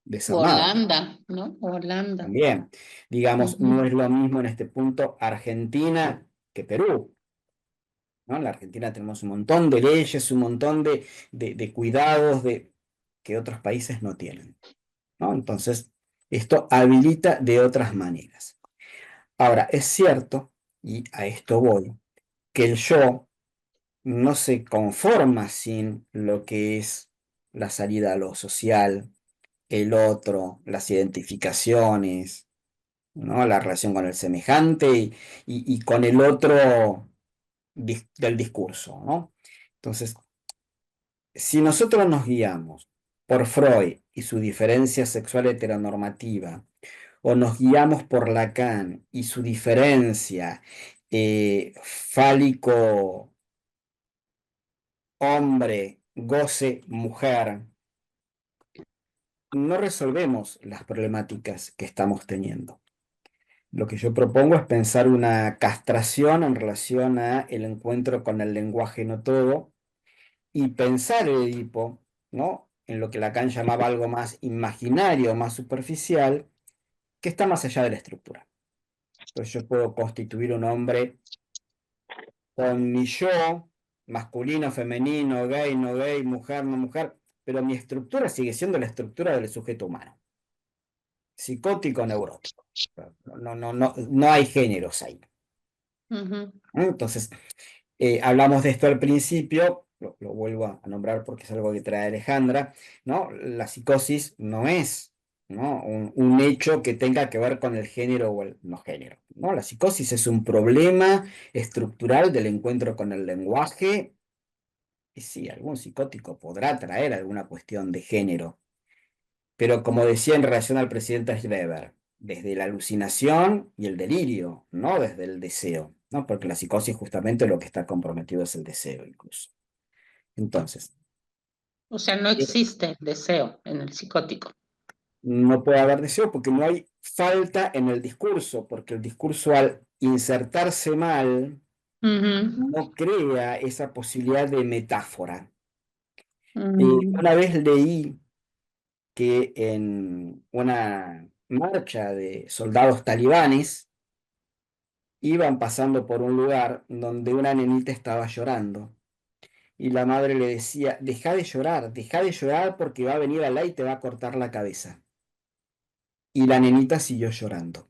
desordenadas. Holanda, ¿no? Holanda. También, digamos, no Ujú. es lo mismo en este punto Argentina que Perú, ¿no? En la Argentina tenemos un montón de leyes, un montón de cuidados que otros países no tienen, ¿no? Entonces, esto habilita de otras maneras. Ahora, es cierto, y a esto voy, que el yo no se conforma sin lo que es la salida a lo social, el otro, las identificaciones, ¿no? La relación con el semejante y con el otro del discurso, ¿no? Entonces, si nosotros nos guiamos por Freud y su diferencia sexual heteronormativa, o nos guiamos por Lacan y su diferencia fálico hombre, goce mujer, no resolvemos las problemáticas que estamos teniendo. Lo que yo propongo es pensar una castración en relación a el encuentro con el lenguaje no todo y pensar el Edipo, ¿no? En lo que Lacan llamaba algo más imaginario, más superficial, que está más allá de la estructura. Entonces yo puedo constituir un hombre con mi yo, masculino, femenino, gay, no gay, mujer, no mujer, pero mi estructura sigue siendo la estructura del sujeto humano, psicótico, neurótico. No hay géneros ahí. Ujú. ¿No? Entonces, hablamos de esto al principio, lo vuelvo a nombrar porque es algo que trae Alejandra, ¿no? La psicosis no es, ¿no? Un hecho que tenga que ver con el género o el no género, ¿no? La psicosis es un problema estructural del encuentro con el lenguaje, y sí, algún psicótico podrá traer alguna cuestión de género, pero como decía en relación al presidente Schreber, desde la alucinación y el delirio, no desde el deseo, ¿no? Porque la psicosis justamente lo que está comprometido es el deseo incluso. Entonces, O sea, no existe deseo en el psicótico. no puede haber deseo porque no hay falta en el discurso, porque el discurso al insertarse mal Ujú. no crea esa posibilidad de metáfora. Mm. Una vez leí que en una marcha de soldados talibanes iban pasando por un lugar donde una nenita estaba llorando y la madre le decía, deja de llorar porque va a venir Alá y te va a cortar la cabeza. Y la nenita siguió llorando.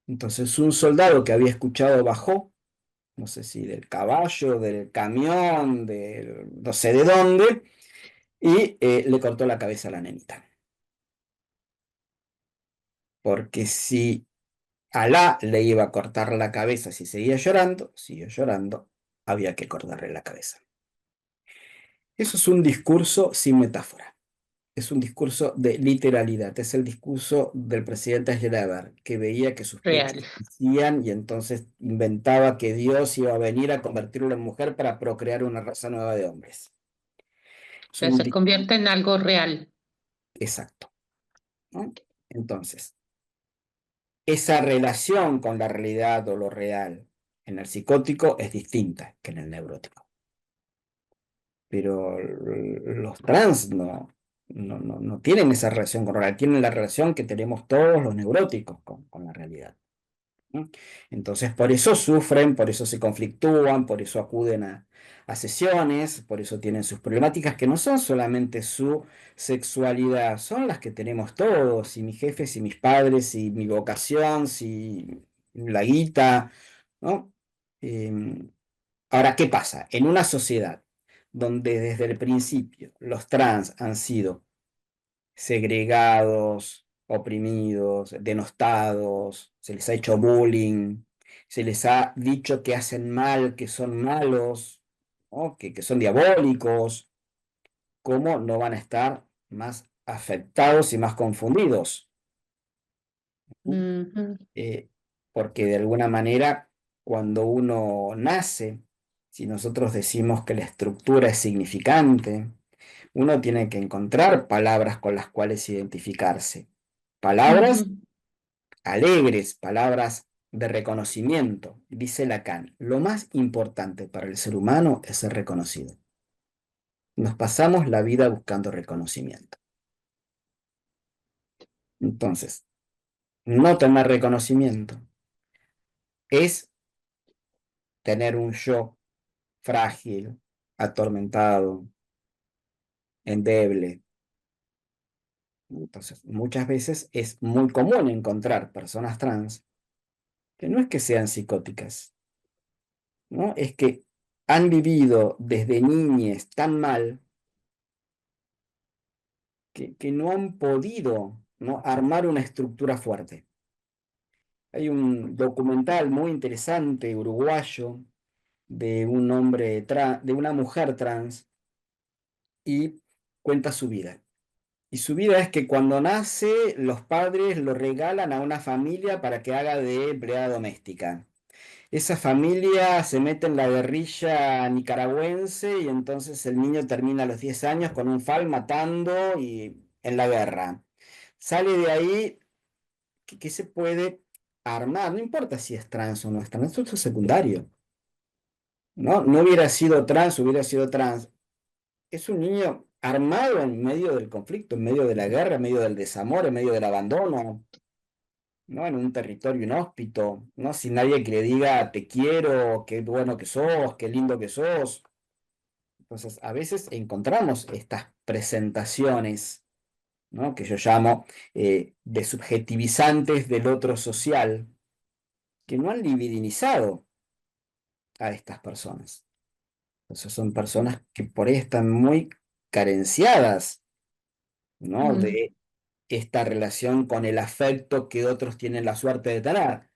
Entonces un soldado que había escuchado bajó, no sé si del caballo, del camión, no sé de dónde, y le cortó la cabeza a la nenita. Porque si Alá le iba a cortar la cabeza si seguía llorando, siguió llorando, había que cortarle la cabeza. Eso es un discurso sin metáfora. Es un discurso de literalidad. Es el discurso del presidente Schreber, que veía que sus Real. pechos crecían y entonces inventaba que Dios iba a venir a convertirlo en mujer para procrear una raza nueva de hombres. O Es sea, un se convierte en algo real. exacto, ¿no? Entonces, esa relación con la realidad o lo real en el psicótico es distinta que en el neurótico. Pero los trans no tienen esa relación con la realidad, tienen la relación que tenemos todos los neuróticos con la realidad. ¿No? Entonces, por eso sufren, por eso se conflictúan, por eso acuden a sesiones, por eso tienen sus problemáticas que no son solamente su sexualidad, son las que tenemos todos, si mis jefes, si mis padres, si mi vocación, si la guita, ¿no? Em, Ahora, ¿qué pasa? En una sociedad donde desde el principio los trans han sido segregados, oprimidos, denostados, se les ha hecho bullying, se les ha dicho que hacen mal, que son malos, ¿no? Que son diabólicos, ¿cómo no van a estar más afectados y más confundidos? ujú, Eh, Porque de alguna manera, cuando uno nace, si nosotros decimos que la estructura es significante, uno tiene que encontrar palabras con las cuales identificarse. Palabras ujú. alegres, palabras de reconocimiento. Dice Lacan, lo más importante para el ser humano es ser reconocido. Nos pasamos la vida buscando reconocimiento. Entonces, no tener reconocimiento es tener un yo frágil, atormentado, endeble. Entonces, muchas veces es muy común encontrar personas trans que no es que sean psicóticas, ¿no? Es que han vivido desde niñez tan mal que no han podido, ¿no?, armar una estructura fuerte. Hay un documental muy interesante uruguayo de un hombre de una mujer trans y cuenta su vida. Y su vida es que cuando nace, los padres lo regalan a una familia para que haga de empleada doméstica. Esa familia se mete en la guerrilla nicaragüense y entonces el niño termina a los 10 años con un FAL matando y en la guerra. Sale de ahí, ¿qué se puede armar? No importa si es trans o no es trans, eso es secundario, ¿no? No hubiera sido trans, hubiera sido trans. Es un niño armado en medio del conflicto, en medio de la guerra, en medio del desamor, en medio del abandono, ¿no? En un territorio inhóspito, ¿no? Sin nadie que le diga te quiero, qué bueno que sos, qué lindo que sos. Entonces, a veces encontramos estas presentaciones, ¿no?, que yo llamo desubjetivizantes del otro social, que no han libidinizado a estas personas. Entonces, son personas que por ahí están muy carenciadas, ¿no?, Mm, de esta relación con el afecto que otros tienen la suerte de tener.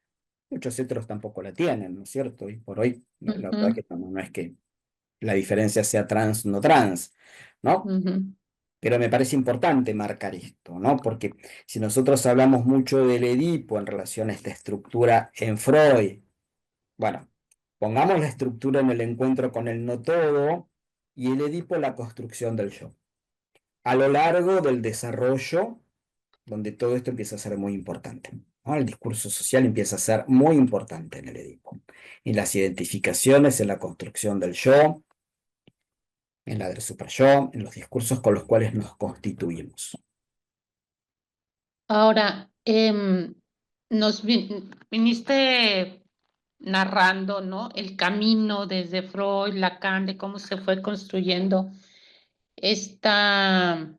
Muchos otros tampoco la tienen, ¿no es cierto? Y por hoy, la verdad ujú, que no es que la diferencia sea trans, no trans, ¿no? ujú. Pero me parece importante marcar esto, ¿no? Porque si nosotros hablamos mucho del Edipo en relación a esta estructura en Freud, bueno, pongamos la estructura en el encuentro con el no todo y el Edipo la construcción del yo. A lo largo del desarrollo, donde todo esto empieza a ser muy importante, ¿no? El discurso social empieza a ser muy importante en el Edipo. En las identificaciones, en la construcción del yo, en la del superyo, en los discursos con los cuales nos constituimos. Ahora, viniste narrando, ¿no? El camino desde Freud, Lacan, de cómo se fue construyendo esta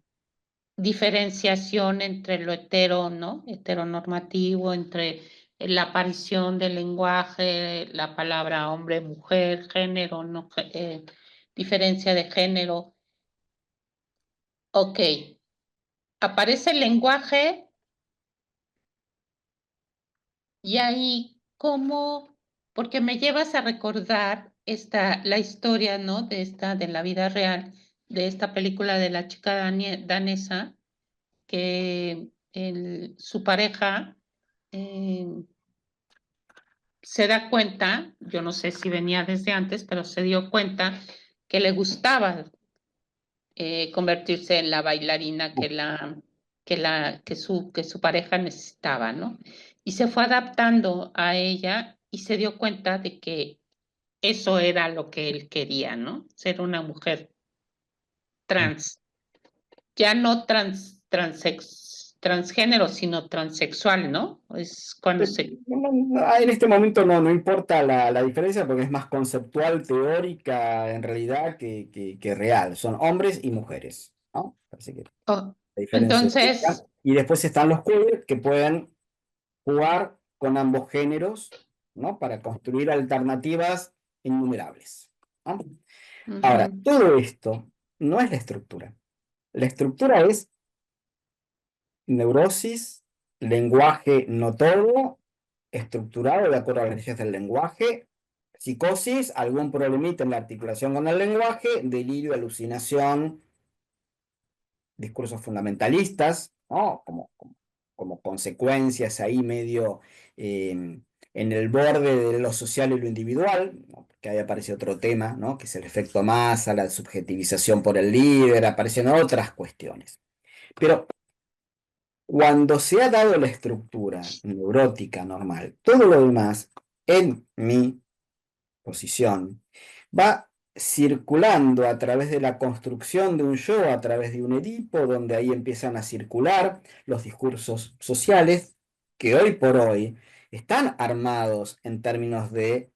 diferenciación entre lo hetero, ¿no? Heteronormativo, entre la aparición del lenguaje, la palabra hombre, mujer, género, no, diferencia de género. Ok, aparece el lenguaje y ahí cómo, porque me llevas a recordar la historia, ¿no? De la vida real, de esta película de la chica danesa, que su pareja eh, se da cuenta, yo no sé si venía desde antes, pero se dio cuenta que le gustaba convertirse en la bailarina que su pareja necesitaba, ¿no? Y se fue adaptando a ella y se dio cuenta de que eso era lo que él quería, ¿no? Ser una mujer trans, ya no transgénero, sino transexual, ¿no? Es cuando se... En este momento no importa la diferencia porque es más conceptual, teórica en realidad que real. Son hombres y mujeres, ¿no? Así que Oh, la diferencia es esa. entonces, Y después están los queer que pueden jugar con ambos géneros, ¿no? Para construir alternativas innumerables, ¿no? Ahora, ujú, todo esto no es la estructura. La estructura es neurosis, lenguaje no todo estructurado de acuerdo a las leyes del lenguaje. Psicosis, algún problemita en la articulación con el lenguaje, delirio, alucinación, discursos fundamentalistas, ¿no? Como consecuencias ahí medio en el borde de lo social y lo individual, ¿no? Porque ahí aparece otro tema, ¿no? Que es el efecto masa, la subjetivización por el líder, aparecen otras cuestiones. Pero cuando se ha dado la estructura neurótica normal, todo lo demás, en mi posición, va circulando a través de la construcción de un yo, a través de un Edipo, donde ahí empiezan a circular los discursos sociales que hoy por hoy están armados en términos de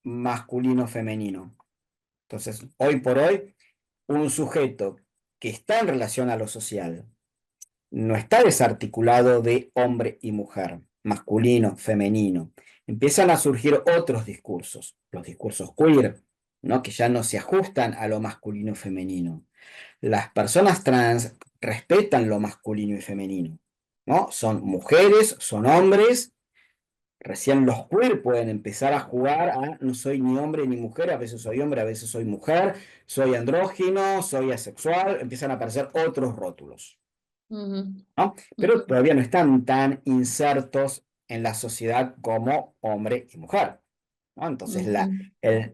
masculino-femenino. Entonces, hoy por hoy, un sujeto que está en relación a lo social no está desarticulado de hombre y mujer, masculino, femenino. Empiezan a surgir otros discursos, los discursos queer, ¿no? Que ya no se ajustan a lo masculino y femenino. Las personas trans respetan lo masculino y femenino, ¿no? Son mujeres, son hombres. Recién los queer pueden empezar a jugar a no soy ni hombre ni mujer, a veces soy hombre, a veces soy mujer, soy andrógino, soy asexual, empiezan a aparecer otros rótulos. Ujú, ¿No? Pero ujú, todavía no están tan insertos en la sociedad como hombre y mujer, ¿no? Entonces ujú,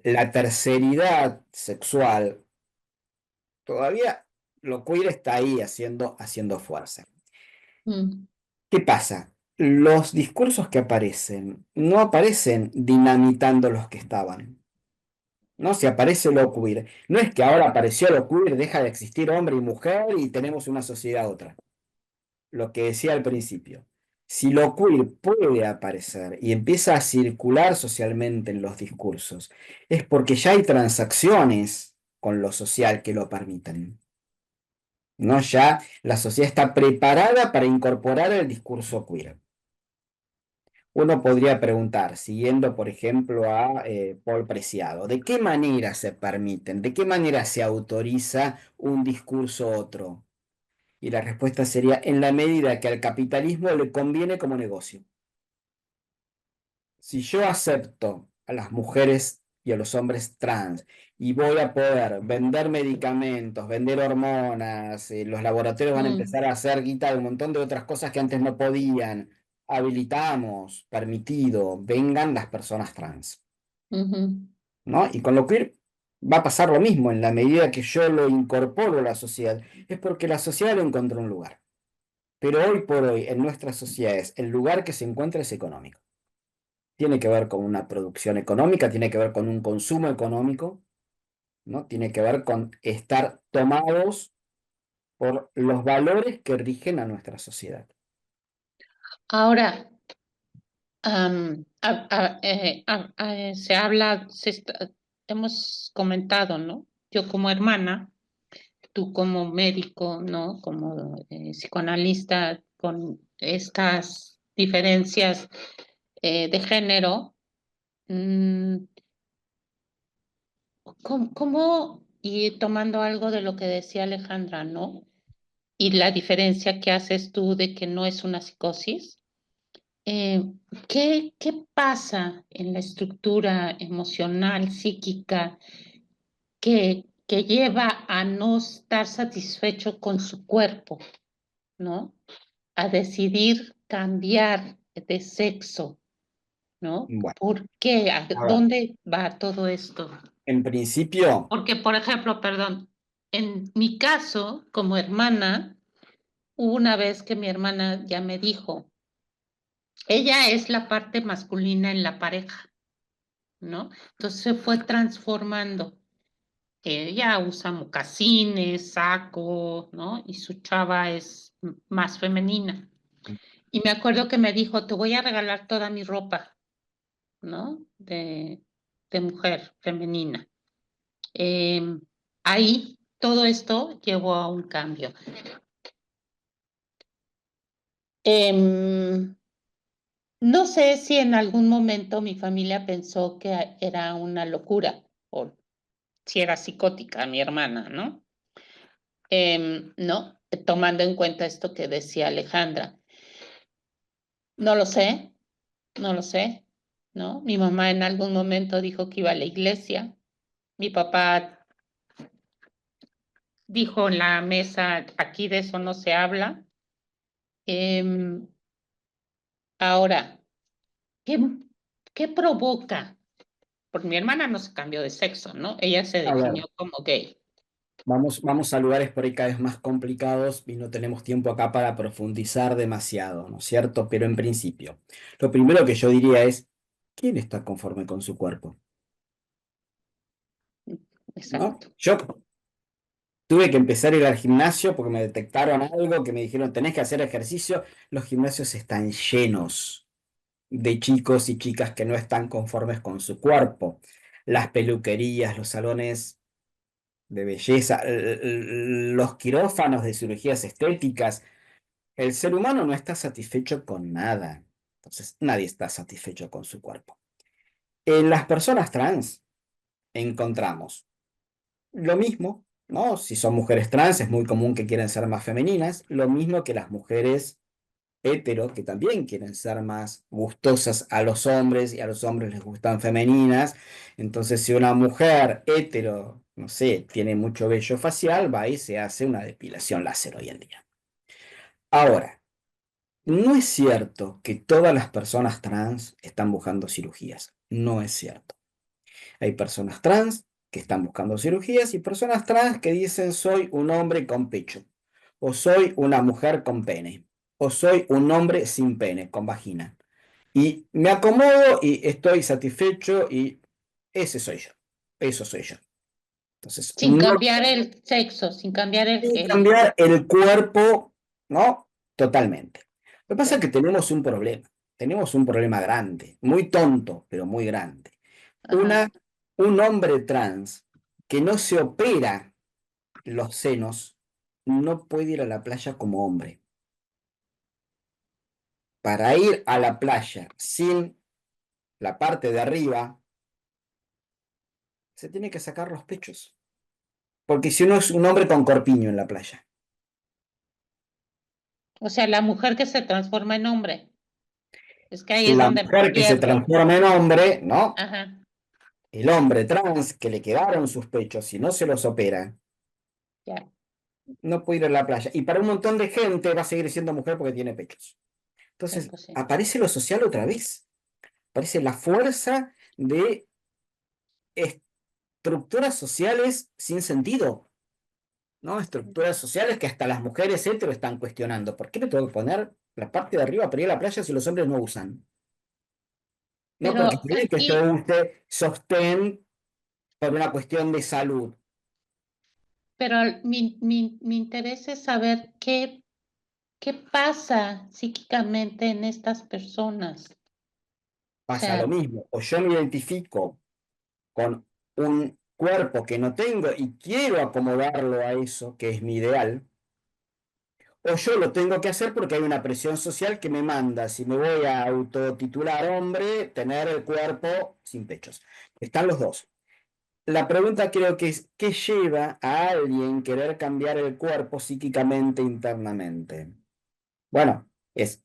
la terceridad sexual, todavía lo queer está ahí haciendo fuerza. ujú. ¿Qué pasa? Los discursos que aparecen no aparecen dinamitando los que estaban. ¿No? Si aparece lo queer, no es que ahora apareció lo queer, deja de existir hombre y mujer y tenemos una sociedad otra. Lo que decía al principio. Si lo queer puede aparecer y empieza a circular socialmente en los discursos, es porque ya hay transacciones con lo social que lo permiten. ¿No? Ya la sociedad está preparada para incorporar el discurso queer. Uno podría preguntar, siguiendo por ejemplo a Paul Preciado, ¿de qué manera se permiten, de qué manera se autoriza un discurso otro? Y la respuesta sería en la medida que al capitalismo le conviene como negocio. Si yo acepto a las mujeres y a los hombres trans y voy a poder vender medicamentos, vender hormonas, los laboratorios van a Mm, empezar a hacer guita de un montón de otras cosas que antes no podían, habilitamos, permitido, vengan las personas trans, ujú. ¿no? Y con lo que va a pasar lo mismo en la medida que yo lo incorporo a la sociedad, es porque la sociedad le encontró un lugar. Pero hoy por hoy, en nuestras sociedades, el lugar que se encuentra es económico. Tiene que ver con una producción económica, tiene que ver con un consumo económico, ¿no? Tiene que ver con estar tomados por los valores que rigen a nuestra sociedad. Ahora, se habla, hemos comentado, ¿no? Yo como hermana, tú como médico, ¿no? Como psicoanalista con estas diferencias de género, mm, y tomando algo de lo que decía Alejandra, ¿no? Y la diferencia que haces tú de que no es una psicosis, eh, ¿qué pasa en la estructura emocional, psíquica, que lleva a no estar satisfecho con su cuerpo, ¿no? A decidir cambiar de sexo, ¿no? Bueno, ¿Por qué? ¿A ahora, dónde va todo esto? en principio, Porque, por ejemplo, perdón, en mi caso, como hermana, hubo una vez que mi hermana ya me dijo, ella es la parte masculina en la pareja, ¿no? Entonces se fue transformando. Ella usa mocasines, saco, ¿no? Y su chava es más femenina. Y me acuerdo que me dijo, te voy a regalar toda mi ropa, ¿no? De mujer femenina. Em, Ahí todo esto llevó a un cambio. Em, no sé si en algún momento mi familia pensó que era una locura o si era psicótica mi hermana, ¿no? No, tomando en cuenta esto que decía Alejandra. No lo sé, no lo sé, ¿no? Mi mamá en algún momento dijo que iba a la iglesia. Mi papá dijo en la mesa, aquí de eso no se habla. Em, ahora, ¿qué, qué provoca? Porque mi hermana no se cambió de sexo, ¿no? Ella se A ver, definió como gay. vamos a lugares por ahí cada vez más complicados y no tenemos tiempo acá para profundizar demasiado, ¿no es cierto? Pero en principio, lo primero que yo diría es, ¿quién está conforme con su cuerpo? ¿No? Exacto. Yo tuve que empezar a ir al gimnasio porque me detectaron algo, que me dijeron, tenés que hacer ejercicio. Los gimnasios están llenos de chicos y chicas que no están conformes con su cuerpo. Las peluquerías, los salones de belleza, los quirófanos de cirugías estéticas. El ser humano no está satisfecho con nada. Entonces, nadie está satisfecho con su cuerpo. En las personas trans encontramos lo mismo, ¿no? Si son mujeres trans, es muy común que quieran ser más femeninas, lo mismo que las mujeres hetero, que también quieren ser más gustosas a los hombres y a los hombres les gustan femeninas. Entonces, si una mujer hetero, no sé, tiene mucho vello facial, va y se hace una depilación láser hoy en día. Ahora, no es cierto que todas las personas trans están buscando cirugías. No es cierto. Hay personas trans que están buscando cirugías y personas trans que dicen soy un hombre con pecho, o soy una mujer con pene, o soy un hombre sin pene, con vagina. Y me acomodo y estoy satisfecho y ese soy yo. Eso soy yo. Entonces, Sin no cambiar el sexo, sin cambiar hay que cambiar el cuerpo, ¿no? Totalmente. Lo que pasa es que tenemos un problema. Tenemos un problema grande, muy tonto, pero muy grande. ajá. Una, un hombre trans que no se opera los senos no puede ir a la playa como hombre. Para ir a la playa sin la parte de arriba, se tiene que sacar los pechos. Porque si uno es un hombre con corpiño en la playa. O sea, la mujer que se transforma en hombre. Es que ahí es La donde me mujer que se pierdo. transforma en hombre, ¿no? Ajá, El hombre trans que le quedaron sus pechos y no se los opera, ya, no puede ir a la playa. Y para un montón de gente va a seguir siendo mujer porque tiene pechos. cien Entonces, por ciento. aparece lo social otra vez. Aparece la fuerza de estructuras sociales sin sentido, ¿no? Estructuras sociales que hasta las mujeres hetero están cuestionando. ¿Por qué me tengo que poner la parte de arriba para ir a la playa si los hombres no usan? No, porque Pero quieren que yo aquí, use sostén por una cuestión de salud. pero mi interés es saber qué pasa psíquicamente en estas personas. O Pasa lo sea, mismo. O yo me identifico con un cuerpo que no tengo y quiero acomodarlo a eso, que es mi ideal, o yo lo tengo que hacer porque hay una presión social que me manda, si me voy a autotitular hombre, tener el cuerpo sin pechos. Están los dos. La pregunta creo que es, ¿qué lleva a alguien querer cambiar el cuerpo psíquicamente internamente? Bueno, es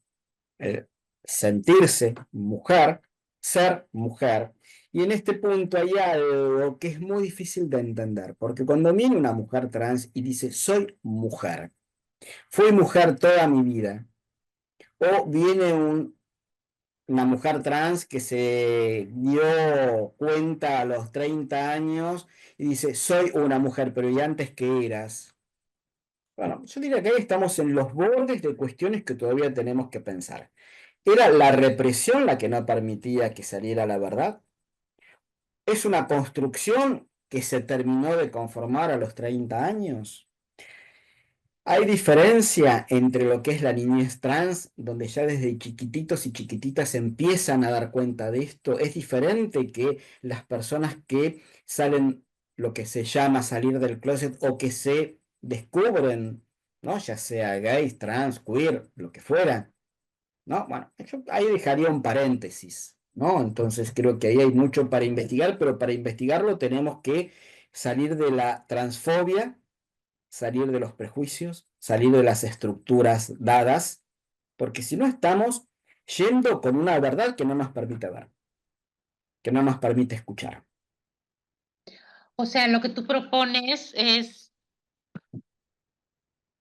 eh, sentirse mujer, ser mujer. Y en este punto hay algo que es muy difícil de entender, porque cuando viene una mujer trans y dice, soy mujer, fui mujer toda mi vida, o viene una mujer trans que se dio cuenta a los 30 años y dice, soy una mujer, pero ¿y antes qué eras? Bueno, yo diría que ahí estamos en los bordes de cuestiones que todavía tenemos que pensar. ¿Era la represión la que no permitía que saliera la verdad? ¿Es una construcción que se terminó de conformar a los 30 años? ¿Hay diferencia entre lo que es la niñez trans, donde ya desde chiquititos y chiquititas empiezan a dar cuenta de esto? ¿Es diferente que las personas que salen, lo que se llama salir del closet o que se descubren, ¿no? Ya sea gays, trans, queer, lo que fuera? ¿No? Bueno, yo ahí dejaría un paréntesis, ¿no? Entonces creo que ahí hay mucho para investigar, pero para investigarlo tenemos que salir de la transfobia, salir de los prejuicios, salir de las estructuras dadas, porque si no estamos yendo con una verdad que no nos permite ver, que no nos permite escuchar. O sea, lo que tú propones es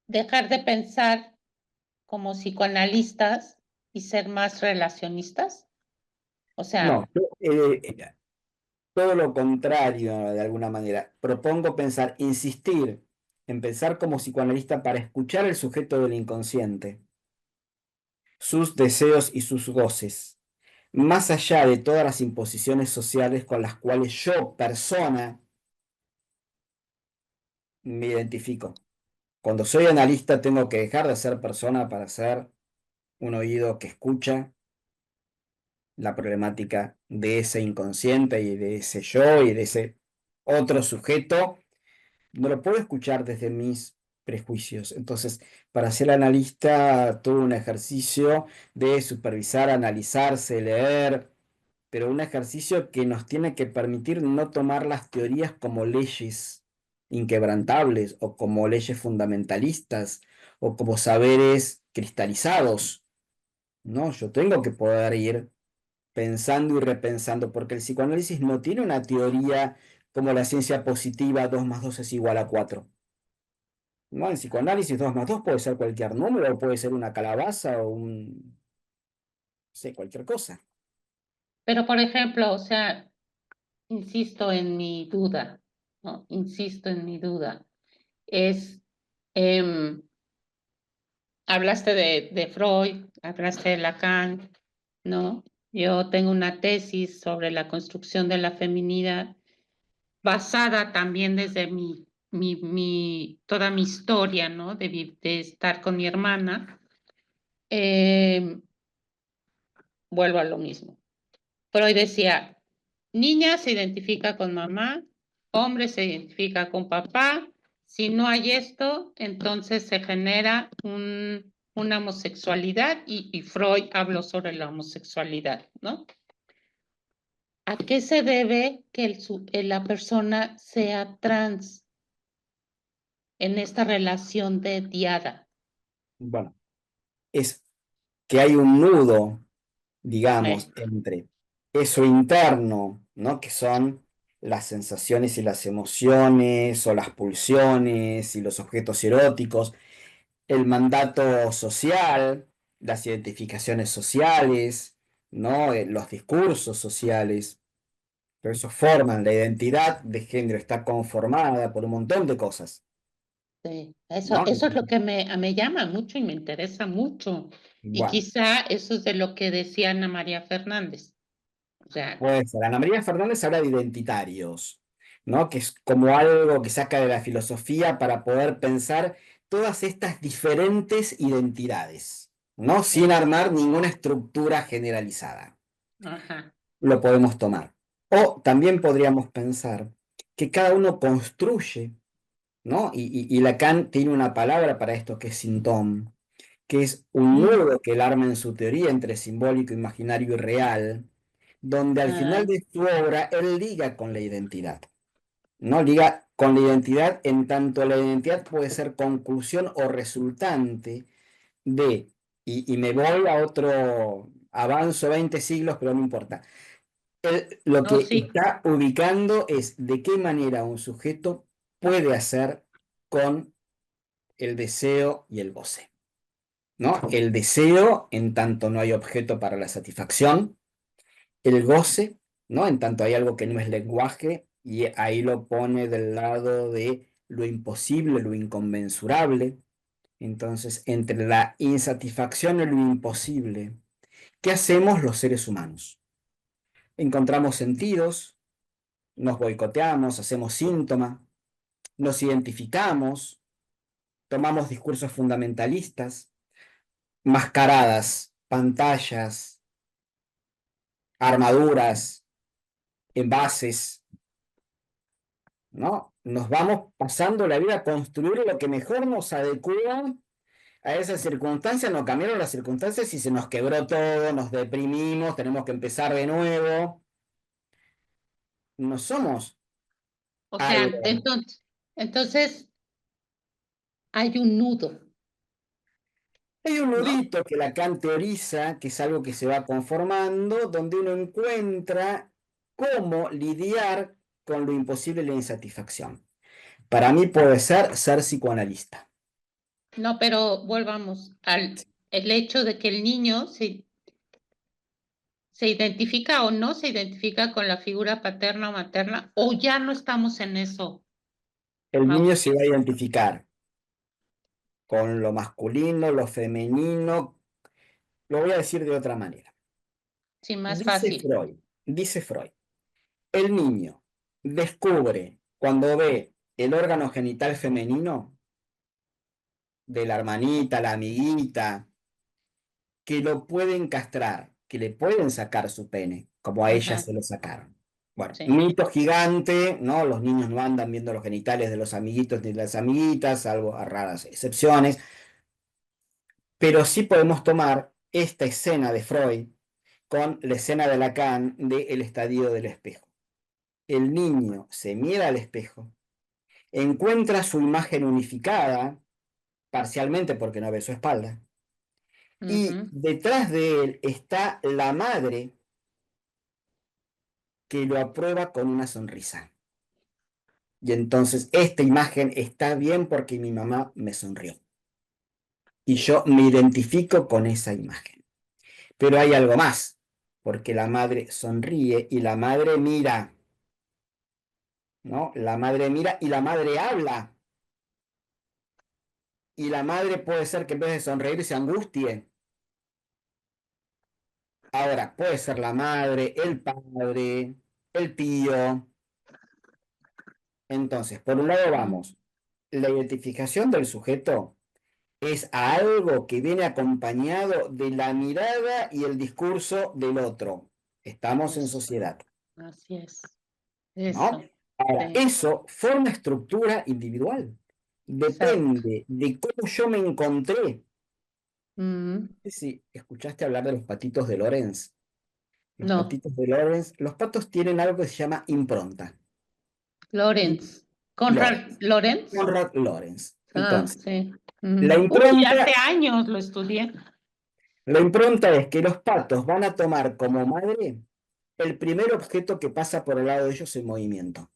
dejar de pensar como psicoanalistas y ser más relacionistas. O sea, No, todo lo contrario, de alguna manera. Propongo pensar, insistir en pensar como psicoanalista para escuchar el sujeto del inconsciente, sus deseos y sus goces, más allá de todas las imposiciones sociales con las cuales yo, persona, me identifico. Cuando soy analista tengo que dejar de ser persona para ser un oído que escucha la problemática de ese inconsciente y de ese yo y de ese otro sujeto. No lo puedo escuchar desde mis prejuicios. Entonces, para ser analista, todo un ejercicio de supervisar, analizarse, leer, pero un ejercicio que nos tiene que permitir no tomar las teorías como leyes inquebrantables o como leyes fundamentalistas o como saberes cristalizados. No, yo tengo que poder ir pensando y repensando, porque el psicoanálisis no tiene una teoría como la ciencia positiva, 2 más 2 es igual a 4. No, en psicoanálisis 2 más 2 puede ser cualquier número, puede ser una calabaza o un, no sé, cualquier cosa. pero por ejemplo, o sea, insisto en mi duda, ¿no? Insisto en mi duda. Es, em, hablaste de Freud, hablaste de Lacan, ¿no? Yo tengo una tesis sobre la construcción de la feminidad basada también desde toda mi historia, ¿no? De estar con mi hermana. Eh, vuelvo a lo mismo. Freud decía, niña se identifica con mamá, hombre se identifica con papá. Si no hay esto, entonces se genera una homosexualidad y Freud habló sobre la homosexualidad, ¿no? ¿A qué se debe que la persona sea trans en esta relación de diada? Bueno, es que hay un nudo, Eh, digamos, entre eso interno, ¿no? Que son las sensaciones y las emociones, o las pulsiones y los objetos eróticos, el mandato social, las identificaciones sociales, ¿no? Los discursos sociales, pero eso forman la identidad de género, está conformada por un montón de cosas, sí, ¿no? eso es lo que me llama mucho y me interesa mucho. Y Bueno, quizá eso es de lo que decía Ana María Fernández. O sea, pues Ana María Fernández habla de identitarios, ¿no? Que es como algo que saca de la filosofía para poder pensar todas estas diferentes identidades, ¿no? Sin armar ninguna estructura generalizada. ajá, Lo podemos tomar. O también podríamos pensar que cada uno construye, ¿no? Y Lacan tiene una palabra para esto que es sintón, que es un mm, nudo que él arma en su teoría entre simbólico, imaginario y real, donde al final ah, de su obra él liga con la identidad, ¿no? Liga con la identidad en tanto la identidad puede ser conclusión o resultante de, y me voy a otro, avanzo 20 siglos, pero no importa. Él lo no, que sí, está ubicando es de qué manera un sujeto puede hacer con el deseo y el goce, ¿no? El deseo en tanto no hay objeto para la satisfacción, el goce, ¿no? En tanto hay algo que no es lenguaje y ahí lo pone del lado de lo imposible, lo inconmensurable. Entonces, entre la insatisfacción y lo imposible, ¿qué hacemos los seres humanos? Encontramos sentidos, nos boicoteamos, hacemos síntoma, nos identificamos, tomamos discursos fundamentalistas, mascaradas, pantallas, armaduras, envases, ¿no? Nos vamos pasando la vida a construir lo que mejor nos adecua a esas circunstancias, nos cambiaron las circunstancias y se nos quebró todo, nos deprimimos, tenemos que empezar de nuevo. No somos o sea, algo. entonces hay un nudo. Hay un ¿no? nudito que Lacan teoriza, que es algo que se va conformando, donde uno encuentra cómo lidiar con lo imposible y la insatisfacción. Para mí puede ser psicoanalista. No, pero volvamos al el hecho de que el niño se identifica o no se identifica con la figura paterna o materna, o ya no estamos en eso, El niño se va a Mauricio. identificar con lo masculino, lo femenino. Lo voy a decir de otra manera. Sí, más Dice fácil. Freud, dice Freud, el niño descubre cuando ve el órgano genital femenino de la hermanita, la amiguita, que lo pueden castrar, que le pueden sacar su pene, como a ella Ajá, se lo sacaron. Bueno, sí. mito gigante, ¿no? Los niños no andan viendo los genitales de los amiguitos ni de las amiguitas, salvo a raras excepciones, pero sí podemos tomar esta escena de Freud con la escena de Lacan de El estadio del espejo. El niño se mira al espejo, encuentra su imagen unificada, parcialmente porque no ve su espalda, y Ujú, detrás de él está la madre que lo aprueba con una sonrisa. Y entonces esta imagen está bien porque mi mamá me sonrió. Y yo me identifico con esa imagen. Pero hay algo más, porque la madre sonríe y la madre mira, ¿no? La madre mira y la madre habla. Y la madre puede ser que en vez de sonreír se angustie. Ahora, puede ser la madre, el padre, el tío. Entonces, por un lado mm, vamos, la identificación del sujeto es algo que viene acompañado de la mirada y el discurso del otro. Estamos en eso, sociedad, así es. ¿no? Eso, Ahora, sí. eso forma estructura individual. Exacto. Depende de cómo yo me encontré. Mm, No sé si escuchaste hablar de los patitos de Lorenz. Los no, patitos de Lorenz, los patos tienen algo que se llama impronta. Y Lorenz. Conrad Lorenz, Lorenz. Konrad Lorenz. Ah, Entonces, sí. la Uy, hace impronta, años lo estudié. la impronta es que los patos van a tomar como madre el primer objeto que pasa por el lado de ellos en movimiento.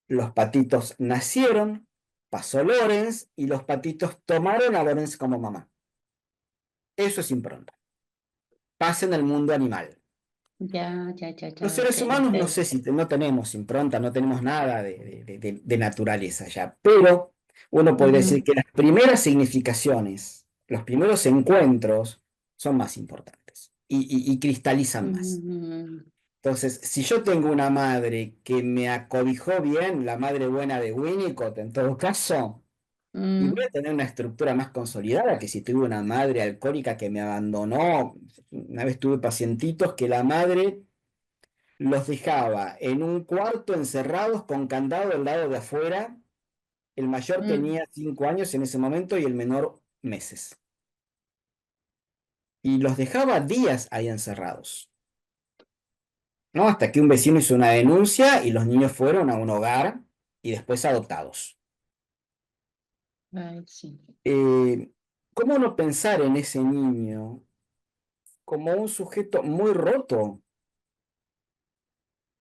Los patitos nacieron, pasó Lorenz y los patitos tomaron a Lorenz como mamá. Eso es impronta. Pasa en el mundo animal. Ya, ya, ya, Los ya, ok, seres humanos no ok. sé si no tenemos impronta, no tenemos nada de naturaleza ya, pero uno podría decir Ujú, que las primeras significaciones, los primeros encuentros son más importantes y cristalizan más. ujú, Entonces, si yo tengo una madre que me acobijó bien, la madre buena de Winnicott en todo caso, y voy a mm, tener una estructura más consolidada que si tuve una madre alcohólica que me abandonó. Una vez tuve pacientitos que la madre los dejaba en un cuarto encerrados con candado del lado de afuera. El mayor mm, tenía 5 años en ese momento y el menor meses. Y los dejaba días ahí encerrados, ¿no? Hasta que un vecino hizo una denuncia y los niños fueron a un hogar y después adoptados. ay, sí. Eh, ¿Cómo no pensar en ese niño como un sujeto muy roto,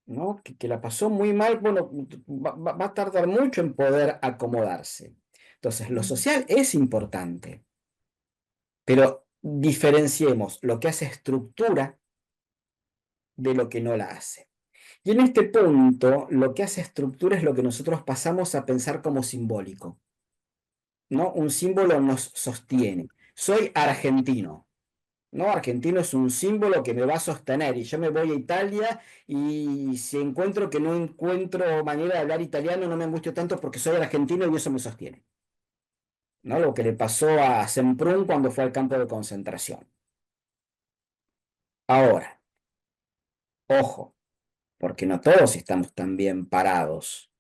¿no? Que la pasó muy mal? Bueno, va a tardar mucho en poder acomodarse. Entonces, lo Mm, social es importante, pero diferenciemos lo que hace estructura de lo que no la hace. Y en este punto, lo que hace estructura es lo que nosotros pasamos a pensar como simbólico, ¿no? Un símbolo nos sostiene. Soy argentino, ¿no? Argentino es un símbolo que me va a sostener y yo me voy a Italia y si encuentro que no encuentro manera de hablar italiano, no me angustio tanto porque soy argentino y eso me sostiene, ¿no? Lo que le pasó a Semprún cuando fue al campo de concentración. Ahora, ojo, porque no todos estamos tan bien parados,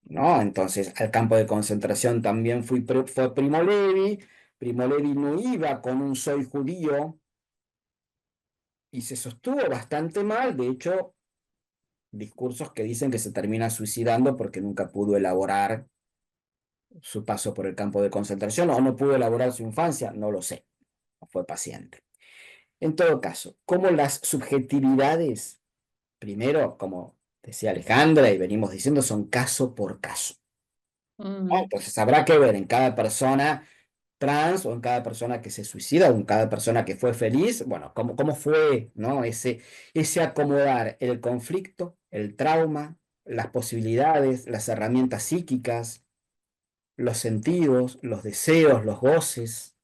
¿no? Entonces, al campo de concentración también fue Primo Levi. Primo Levi no iba con un soy judío y se sostuvo bastante mal. De hecho, discursos que dicen que se termina suicidando porque nunca pudo elaborar su paso por el campo de concentración o no pudo elaborar su infancia, no lo sé, no fue paciente. En todo caso, como las subjetividades, primero, como decía Alejandra y venimos diciendo, son caso por caso. Mm, Entonces habrá que ver en cada persona trans o en cada persona que se suicida o en cada persona que fue feliz, bueno, cómo fue, ¿no? Ese acomodar el conflicto, el trauma, las posibilidades, las herramientas psíquicas, los sentidos, los deseos, los goces.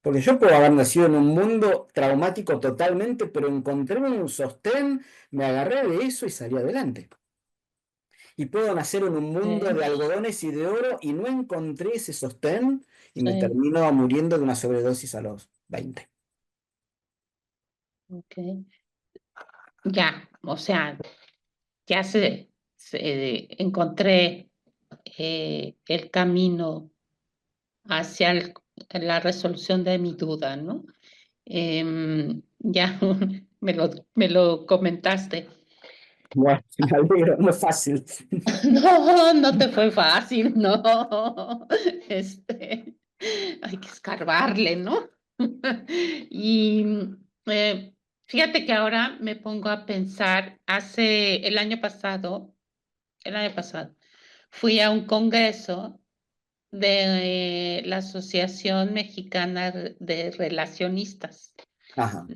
Porque yo puedo haber nacido en un mundo traumático totalmente, pero encontré un sostén, me agarré de eso y salí adelante. Y puedo nacer en un mundo ok, de algodones y de oro y no encontré ese sostén y me sí, termino muriendo de una sobredosis a los 20. ok. Ya, o sea, ya encontré el camino hacia la resolución de mi duda, ¿no? Ya me lo comentaste. Bueno, me alegro, no es fácil. No, no te fue fácil, no. Hay que escarbarle, ¿no? Y eh, fíjate que ahora me pongo a pensar, el año pasado, fui a un congreso de la Asociación Mexicana de Relacionistas. Ajá,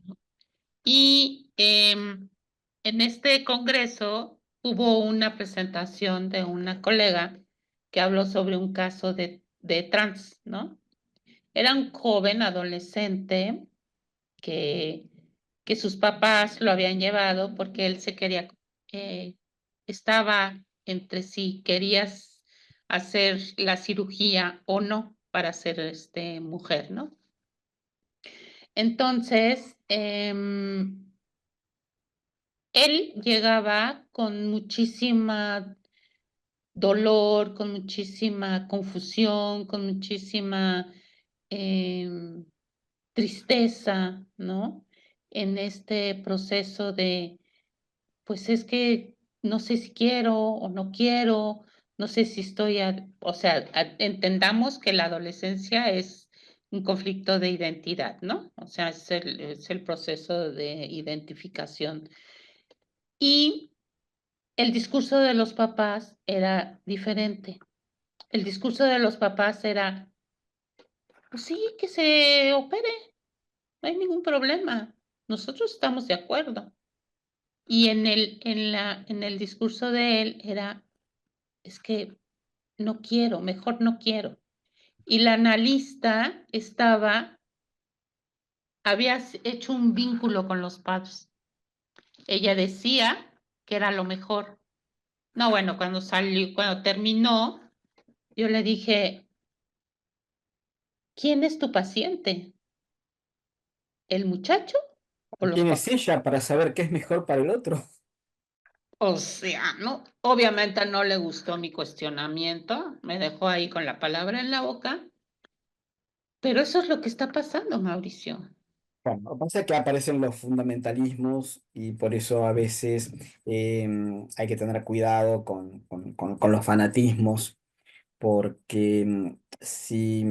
Y en este congreso hubo una presentación de una colega que habló sobre un caso de trans, ¿no? Era un joven adolescente que, que sus papás lo habían llevado porque él eh, estaba entre si querías hacer la cirugía o no para ser mujer, ¿no? Entonces, él llegaba con muchísima dolor, con muchísima confusión, con muchísima em, tristeza, ¿no? En este proceso pues es que no sé si quiero o no quiero, no sé si o sea, entendamos que la adolescencia es un conflicto de identidad, ¿no? O sea, es el proceso de identificación. Y el discurso de los papás era diferente. El discurso de los papás era, pues sí, que se opere, no hay ningún problema. Nosotros estamos de acuerdo. Y en el discurso de él era, es que no quiero, mejor no quiero. Y la analista había hecho un vínculo con los padres. Ella decía que era lo mejor. No, bueno, cuando terminó, yo le dije, ¿quién es tu paciente? ¿El muchacho o los ¿quién es papás? ella para saber qué es mejor para el otro? O sea, no, obviamente no le gustó mi cuestionamiento, me dejó ahí con la palabra en la boca, pero eso es lo que está pasando, Mauricio. Bueno, lo que pasa es que aparecen los fundamentalismos y por eso a veces hay que tener cuidado con los fanatismos, porque si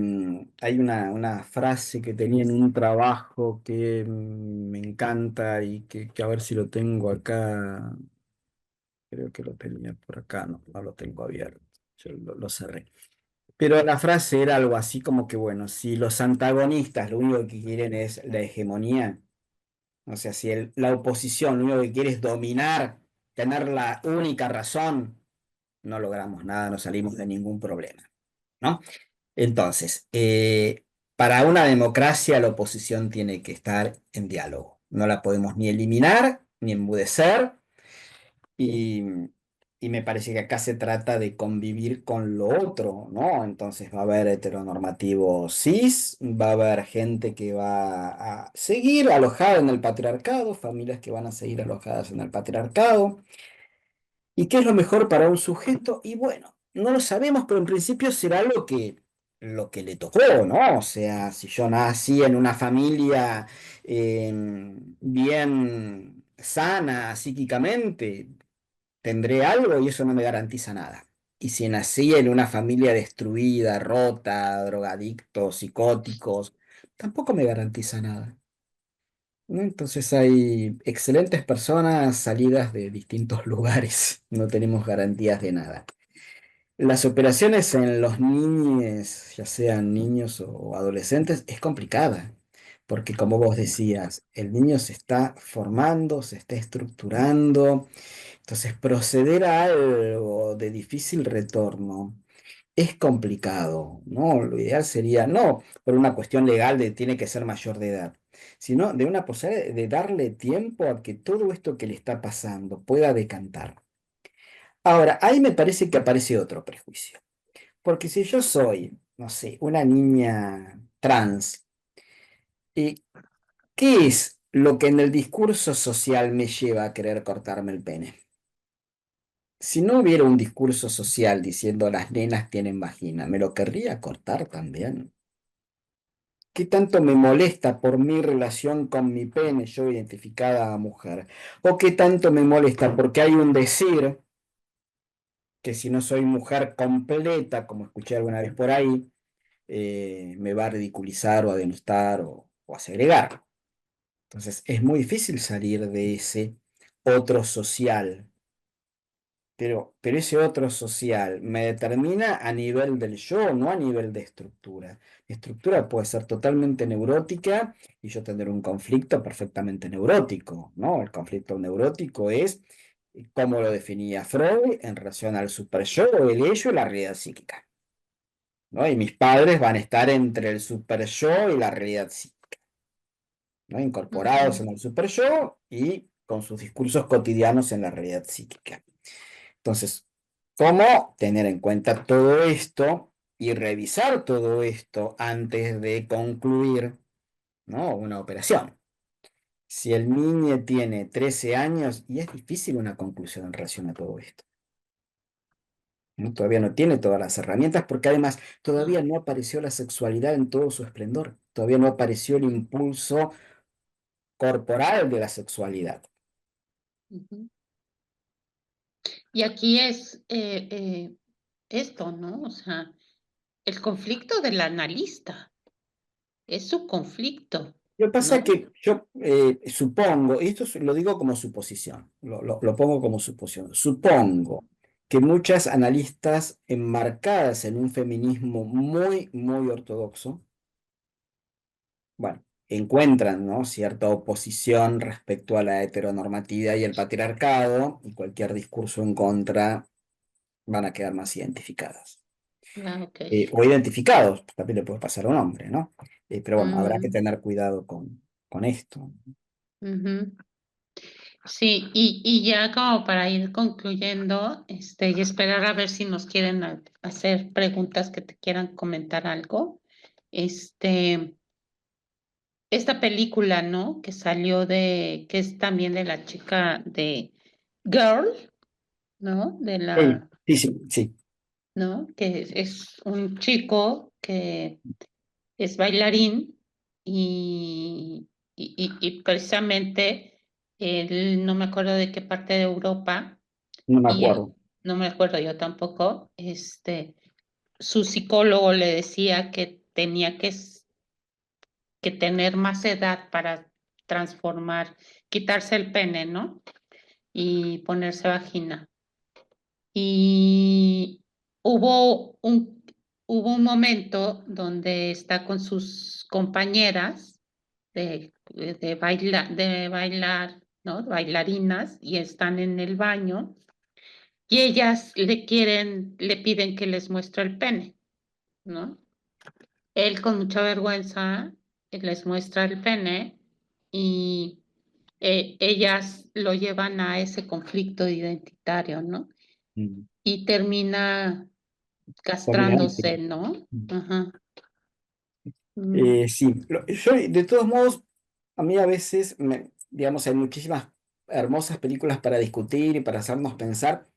hay una frase que tenía en un trabajo que me encanta y que a ver si lo tengo acá, creo que lo tenía por acá, no, no lo tengo abierto, yo lo cerré. Pero la frase era algo así como que, bueno, si los antagonistas lo único que quieren es la hegemonía, o sea, si la oposición lo único que quiere es dominar, tener la única razón, no logramos nada, no salimos de ningún problema, ¿no? Entonces, para una democracia la oposición tiene que estar en diálogo. No la podemos ni eliminar ni enmudecer y, y me parece que acá se trata de convivir con lo otro, ¿no? Entonces va a haber heteronormativos cis, va a haber gente que va a seguir alojada en el patriarcado, familias que van a seguir alojadas en el patriarcado. ¿Y qué es lo mejor para un sujeto? Y bueno, no lo sabemos, pero en principio será lo que le tocó, ¿no? O sea, si yo nací en una familia bien sana psíquicamente, tendré algo y eso no me garantiza nada. Y si nací en una familia destruida, rota, drogadictos, psicóticos, tampoco me garantiza nada, ¿no? Entonces hay excelentes personas salidas de distintos lugares, no tenemos garantías de nada. Las operaciones en los niños, ya sean niños o adolescentes, es complicada, porque como vos decías, el niño se está formando, se está estructurando, entonces proceder a algo de difícil retorno es complicado, ¿no? Lo ideal sería, no por una cuestión legal de tiene que ser mayor de edad, sino de una posibilidad de darle tiempo a que todo esto que le está pasando pueda decantar. Ahora, ahí me parece que aparece otro prejuicio. Porque si yo soy, no sé, una niña trans, ¿y qué es lo que en el discurso social me lleva a querer cortarme el pene? Si no hubiera un discurso social diciendo las nenas tienen vagina, ¿me lo querría cortar también? ¿Qué tanto me molesta por mi relación con mi pene, yo identificada a mujer? ¿O qué tanto me molesta porque hay un decir que si no soy mujer completa, como escuché alguna vez por ahí, me va a ridiculizar o a denostar o a segregar? Entonces es muy difícil salir de ese otro social, pero ese otro social me determina a nivel del yo, no a nivel de estructura. Mi estructura puede ser totalmente neurótica y yo tener un conflicto perfectamente neurótico, ¿no? El conflicto neurótico es, como lo definía Freud, en relación al super yo, el ello y la realidad psíquica, ¿no? Y mis padres van a estar entre el super yo y la realidad psíquica, ¿no? Incorporados Ujú, en el super yo y con sus discursos cotidianos en la realidad psíquica. Entonces, ¿cómo tener en cuenta todo esto y revisar todo esto antes de concluir, ¿no? Una operación? Si el niño tiene 13 años, y es difícil una conclusión en relación a todo esto, ¿no? Todavía no tiene todas las herramientas porque además todavía no, no apareció la sexualidad en todo su esplendor, todavía no apareció el impulso corporal de la sexualidad. ujú. Y aquí es esto, ¿no? O sea, el conflicto del analista, es su conflicto, Lo que pasa es ¿no? que yo supongo, y esto lo digo como suposición, lo pongo como suposición, supongo que muchas analistas enmarcadas en un feminismo muy, muy ortodoxo, bueno, encuentran, ¿no? Cierta oposición respecto a la heteronormatividad y el patriarcado, y cualquier discurso en contra van a quedar más identificadas. Ah, ok. O identificados, también le puede pasar a un hombre, ¿no? Pero bueno, habrá que Mm, tener cuidado con esto. ujú. Sí, y ya como para ir concluyendo, y esperar a ver si nos quieren hacer preguntas que te quieran comentar algo. Este, esta película, ¿no? Que salió que es también de la chica de Girl, ¿no? Sí, sí, sí, sí. ¿No? Que es un chico que es bailarín y precisamente él no me acuerdo de qué parte de Europa No me y acuerdo. no me acuerdo yo tampoco, su psicólogo le decía que tenía que tener más edad para transformar, quitarse el pene, ¿no? Y ponerse vagina. Y hubo un, hubo un momento donde está con sus compañeras de bailar, ¿no? Bailarinas, y están en el baño, y ellas le piden que les muestre el pene, ¿no? Él con mucha vergüenza les muestra el pene y ellas lo llevan a ese conflicto identitario, ¿no? Mm. Y termina Dominante. castrándose, ¿no? Mm. Ajá. Mm, Sí, yo de todos modos, a mí a veces, digamos, hay muchísimas hermosas películas para discutir y para hacernos pensar,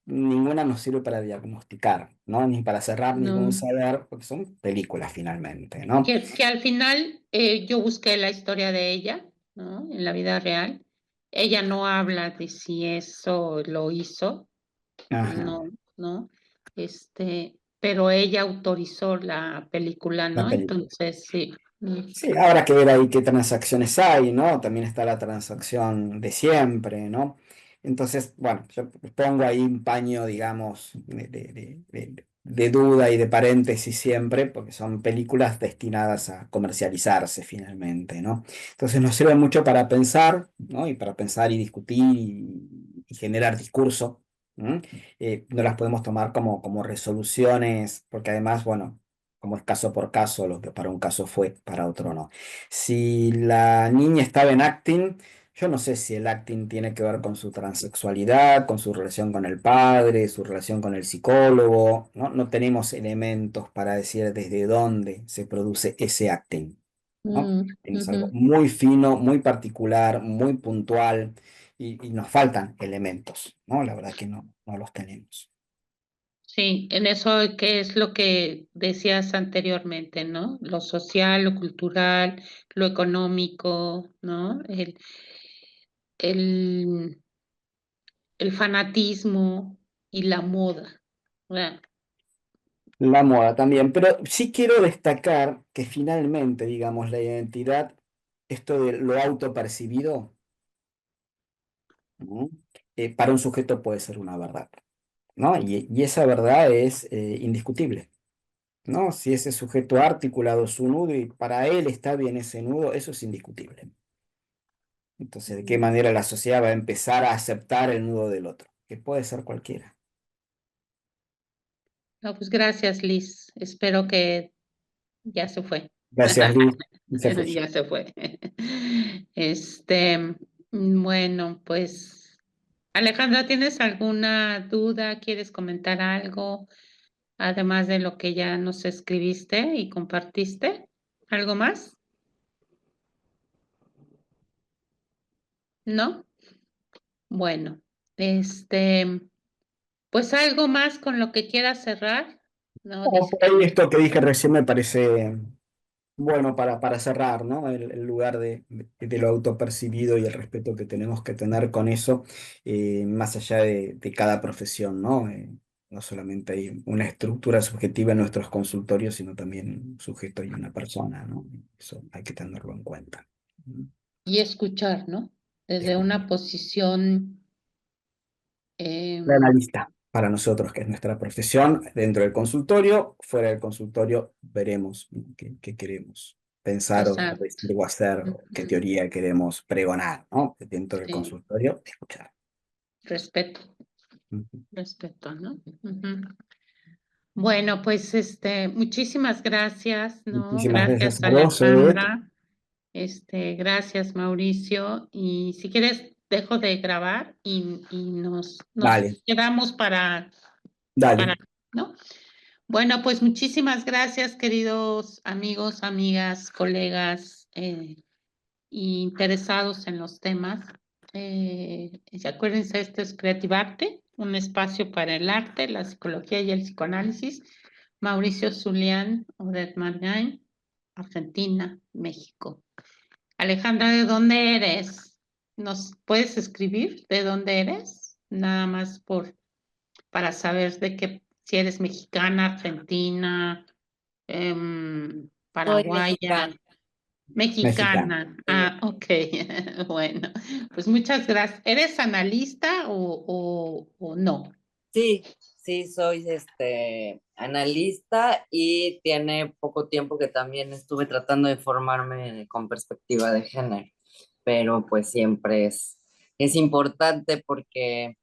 ninguna nos sirve para diagnosticar, ¿no? Ni para cerrar ningún no. saber, porque son películas finalmente, ¿no? Que al final yo busqué la historia de ella, ¿no? En la vida real. Ella no habla de si eso lo hizo, Ajá. no, ¿no? pero ella autorizó la película, La ¿no? película. Entonces, sí. Sí, habrá que ver ahí qué transacciones hay, ¿no? También está la transacción de siempre, ¿no? Entonces, bueno, yo pongo ahí un paño, digamos, de duda y de paréntesis siempre, porque son películas destinadas a comercializarse finalmente, ¿no? Entonces nos sirve mucho para pensar, ¿no? Y para pensar y discutir y generar discurso. ¿M? No las podemos tomar como resoluciones, porque además, bueno, como es caso por caso, lo que para un caso fue, para otro no. Si la niña estaba en acting, yo no sé si el acting tiene que ver con su transexualidad, con su relación con el padre, su relación con el psicólogo, ¿no? No tenemos elementos para decir desde dónde se produce ese acting, ¿no? Es algo Ujú. muy fino, muy particular, muy puntual y nos faltan elementos, ¿no? La verdad que no los tenemos. Sí, en eso que es lo que decías anteriormente, ¿no? Lo social, lo cultural, lo económico, ¿no? El, el fanatismo y la moda. ¿Verdad? La moda también, pero sí quiero destacar que finalmente, digamos, la identidad, esto de lo autopercibido, ¿no? Para un sujeto puede ser una verdad, ¿no? Y esa verdad es indiscutible, ¿no? Si ese sujeto ha articulado su nudo y para él está bien ese nudo, eso es indiscutible. Entonces, ¿de qué manera la sociedad va a empezar a aceptar el nudo del otro? Que puede ser cualquiera. No, pues gracias, Liz. Espero que ya se fue. Gracias, Liz. Y se fue. Ya se fue. Este, bueno, pues, Alejandra, ¿tienes alguna duda? ¿Quieres comentar algo? Además de lo que ya nos escribiste y compartiste. ¿Algo más? ¿No? Bueno, pues algo más con lo que quieras cerrar. No, No, dice por ahí esto que dije recién me parece bueno, para cerrar, ¿no? El lugar de lo autopercibido y el respeto que tenemos que tener con eso, más allá de cada profesión, ¿no? No solamente hay una estructura subjetiva en nuestros consultorios, sino también un sujeto y una persona, ¿no? Eso hay que tenerlo en cuenta. y escuchar, ¿no? Desde una posición, La em, analista, para nosotros, que es nuestra profesión, dentro del consultorio, fuera del consultorio, veremos qué queremos pensar o exacto. decir o hacer, o qué Ujú. teoría queremos pregonar, ¿no? Dentro del Sí, consultorio, escuchar. respeto, Ujú. respeto, ¿no? Ujú. Bueno, pues muchísimas gracias, ¿no? Muchísimas gracias Gracias, a vos, Odette. Alejandra. Gracias, Mauricio. Y si quieres, dejo de grabar y nos Dale, quedamos para, dale. ¿no? Bueno, pues muchísimas gracias, queridos amigos, amigas, colegas interesados en los temas. Acuérdense, esto es Creative Arte, un espacio para el arte, la psicología y el psicoanálisis. Mauricio Zulián, Odette Margain, Argentina, México. Alejandra, ¿de dónde eres? ¿Nos puedes escribir de dónde eres? Nada más para saber de qué, si eres mexicana, argentina, Soy paraguaya, mexicana. Mexicano. mexicana. Sí, Ah, ok. Bueno, pues muchas gracias. ¿Eres analista o no? sí, soy analista y tiene poco tiempo que también estuve tratando de formarme con perspectiva de género, pero pues siempre es importante porque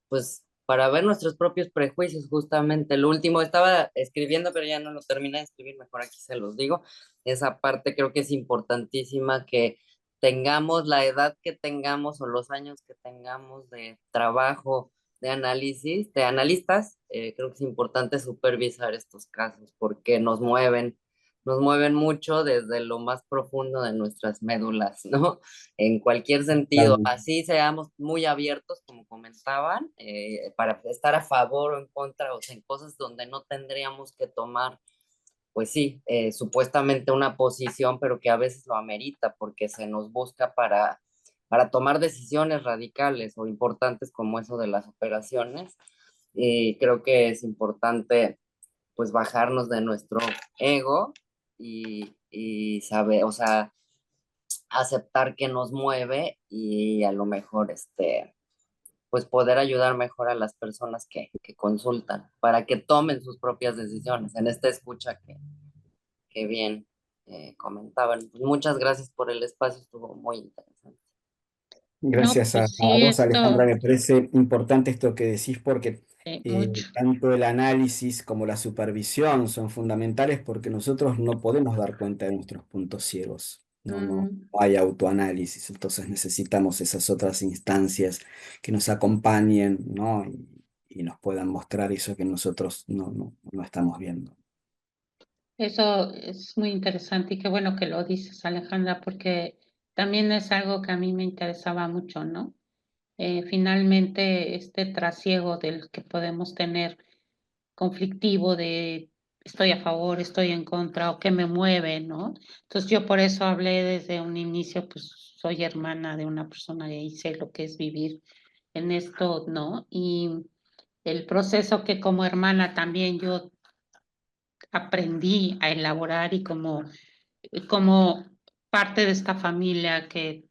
pues para ver nuestros propios prejuicios, justamente, lo último estaba escribiendo, pero ya no lo terminé de escribir, mejor aquí se los digo, esa parte creo que es importantísima que tengamos la edad que tengamos o los años que tengamos de trabajo, de análisis, de analistas, creo que es importante supervisar estos casos porque nos mueven mucho desde lo más profundo de nuestras médulas, ¿no? En cualquier sentido, Totalmente. así seamos muy abiertos, como comentaban, para estar a favor o en contra, o sea, en cosas donde no tendríamos que tomar, pues sí, supuestamente una posición, pero que a veces lo amerita porque se nos busca para tomar decisiones radicales o importantes como eso de las operaciones. Y creo que es importante pues bajarnos de nuestro ego y saber, o sea, aceptar que nos mueve y a lo mejor pues poder ayudar mejor a las personas que consultan para que tomen sus propias decisiones en esta escucha que bien comentaban. Pues muchas gracias por el espacio, estuvo muy interesante. No, Gracias a pues sí, vos, Alejandra. esto, Me parece importante esto que decís porque mucho. tanto el análisis como la supervisión son fundamentales porque nosotros no podemos dar cuenta de nuestros puntos ciegos. No Mm, hay autoanálisis, entonces necesitamos esas otras instancias que nos acompañen, ¿no? Y nos puedan mostrar eso que nosotros no estamos viendo. Eso es muy interesante y qué bueno que lo dices, Alejandra, porque también es algo que a mí me interesaba mucho, ¿no? Finalmente, este trasiego del que podemos tener conflictivo de estoy a favor, estoy en contra o qué me mueve, ¿no? Entonces yo por eso hablé desde un inicio, pues soy hermana de una persona y sé lo que es vivir en esto, ¿no? Y el proceso que como hermana también yo aprendí a elaborar y como parte de esta familia que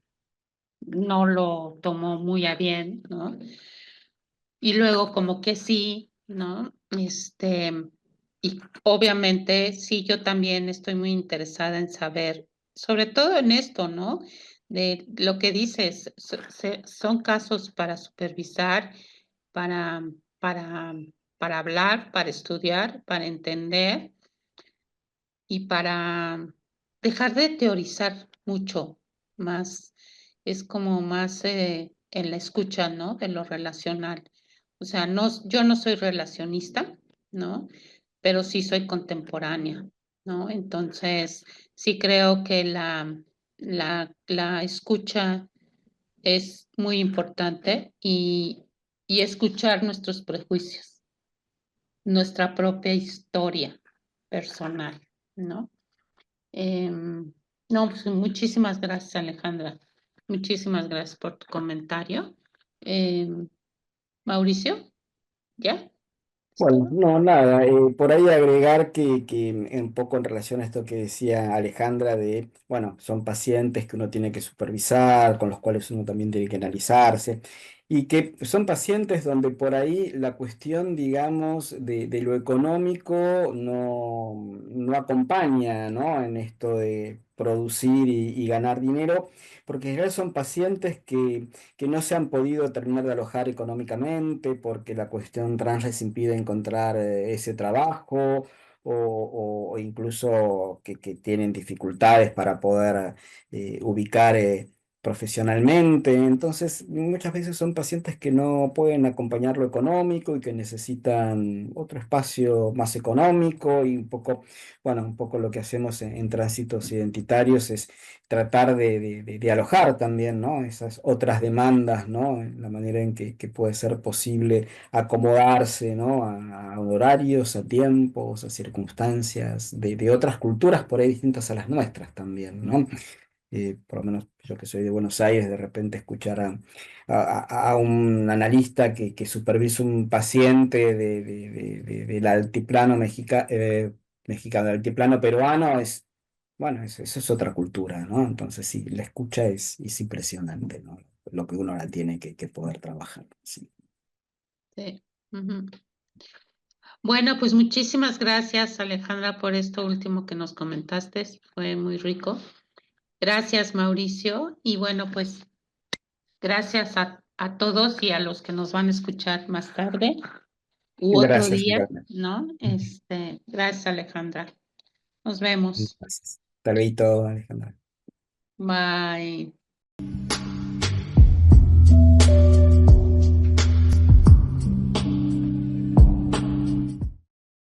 no lo tomó muy a bien, ¿no? Y luego como que sí, ¿no? Y obviamente sí, yo también estoy muy interesada en saber, sobre todo en esto, ¿no? De lo que dices, son casos para supervisar, para, para, para hablar, para estudiar, para entender y para dejar de teorizar mucho más. Es como más en la escucha, ¿no? De lo relacional. O sea, no, yo no soy relacionista, ¿no? Pero sí soy contemporánea, ¿no? Entonces, sí creo que la escucha es muy importante y escuchar nuestros prejuicios, nuestra propia historia personal, ¿no? No, pues muchísimas gracias, Alejandra. Muchísimas gracias por tu comentario. Mauricio, ¿ya? ¿Es Bueno, todo? no, nada, por ahí agregar que un poco en relación a esto que decía Alejandra de, bueno, son pacientes que uno tiene que supervisar, con los cuales uno también tiene que analizarse, y que son pacientes donde por ahí la cuestión, digamos, de lo económico no acompaña, ¿no? En esto de producir y ganar dinero, porque en general son pacientes que no se han podido terminar de alojar económicamente porque la cuestión trans les impide encontrar ese trabajo o incluso que tienen dificultades para poder ubicar profesionalmente. Entonces, muchas veces son pacientes que no pueden acompañar lo económico y que necesitan otro espacio más económico y un poco, bueno, un poco lo que hacemos en tránsitos identitarios es tratar de alojar también, ¿no? Esas otras demandas, ¿no? En la manera en que puede ser posible acomodarse, ¿no? A horarios, a tiempos, a circunstancias de otras culturas por ahí distintas a las nuestras también, ¿no? Por lo menos yo que soy de Buenos Aires, de repente escuchar a un analista que supervisa un paciente del altiplano mexicano, del altiplano peruano, bueno, eso es otra cultura, ¿no? Entonces sí, la escucha es impresionante, ¿no? Lo que uno la tiene que poder trabajar, sí. Sí. Ujú. Bueno, pues muchísimas gracias, Alejandra, por esto último que nos comentaste. Fue muy rico. Gracias, Mauricio. Y bueno, pues gracias a todos y a los que nos van a escuchar más tarde u otro Gracias, día, igualmente. ¿no? Gracias, Alejandra. Nos vemos. Gracias. Hasta luego, Alejandra. Bye.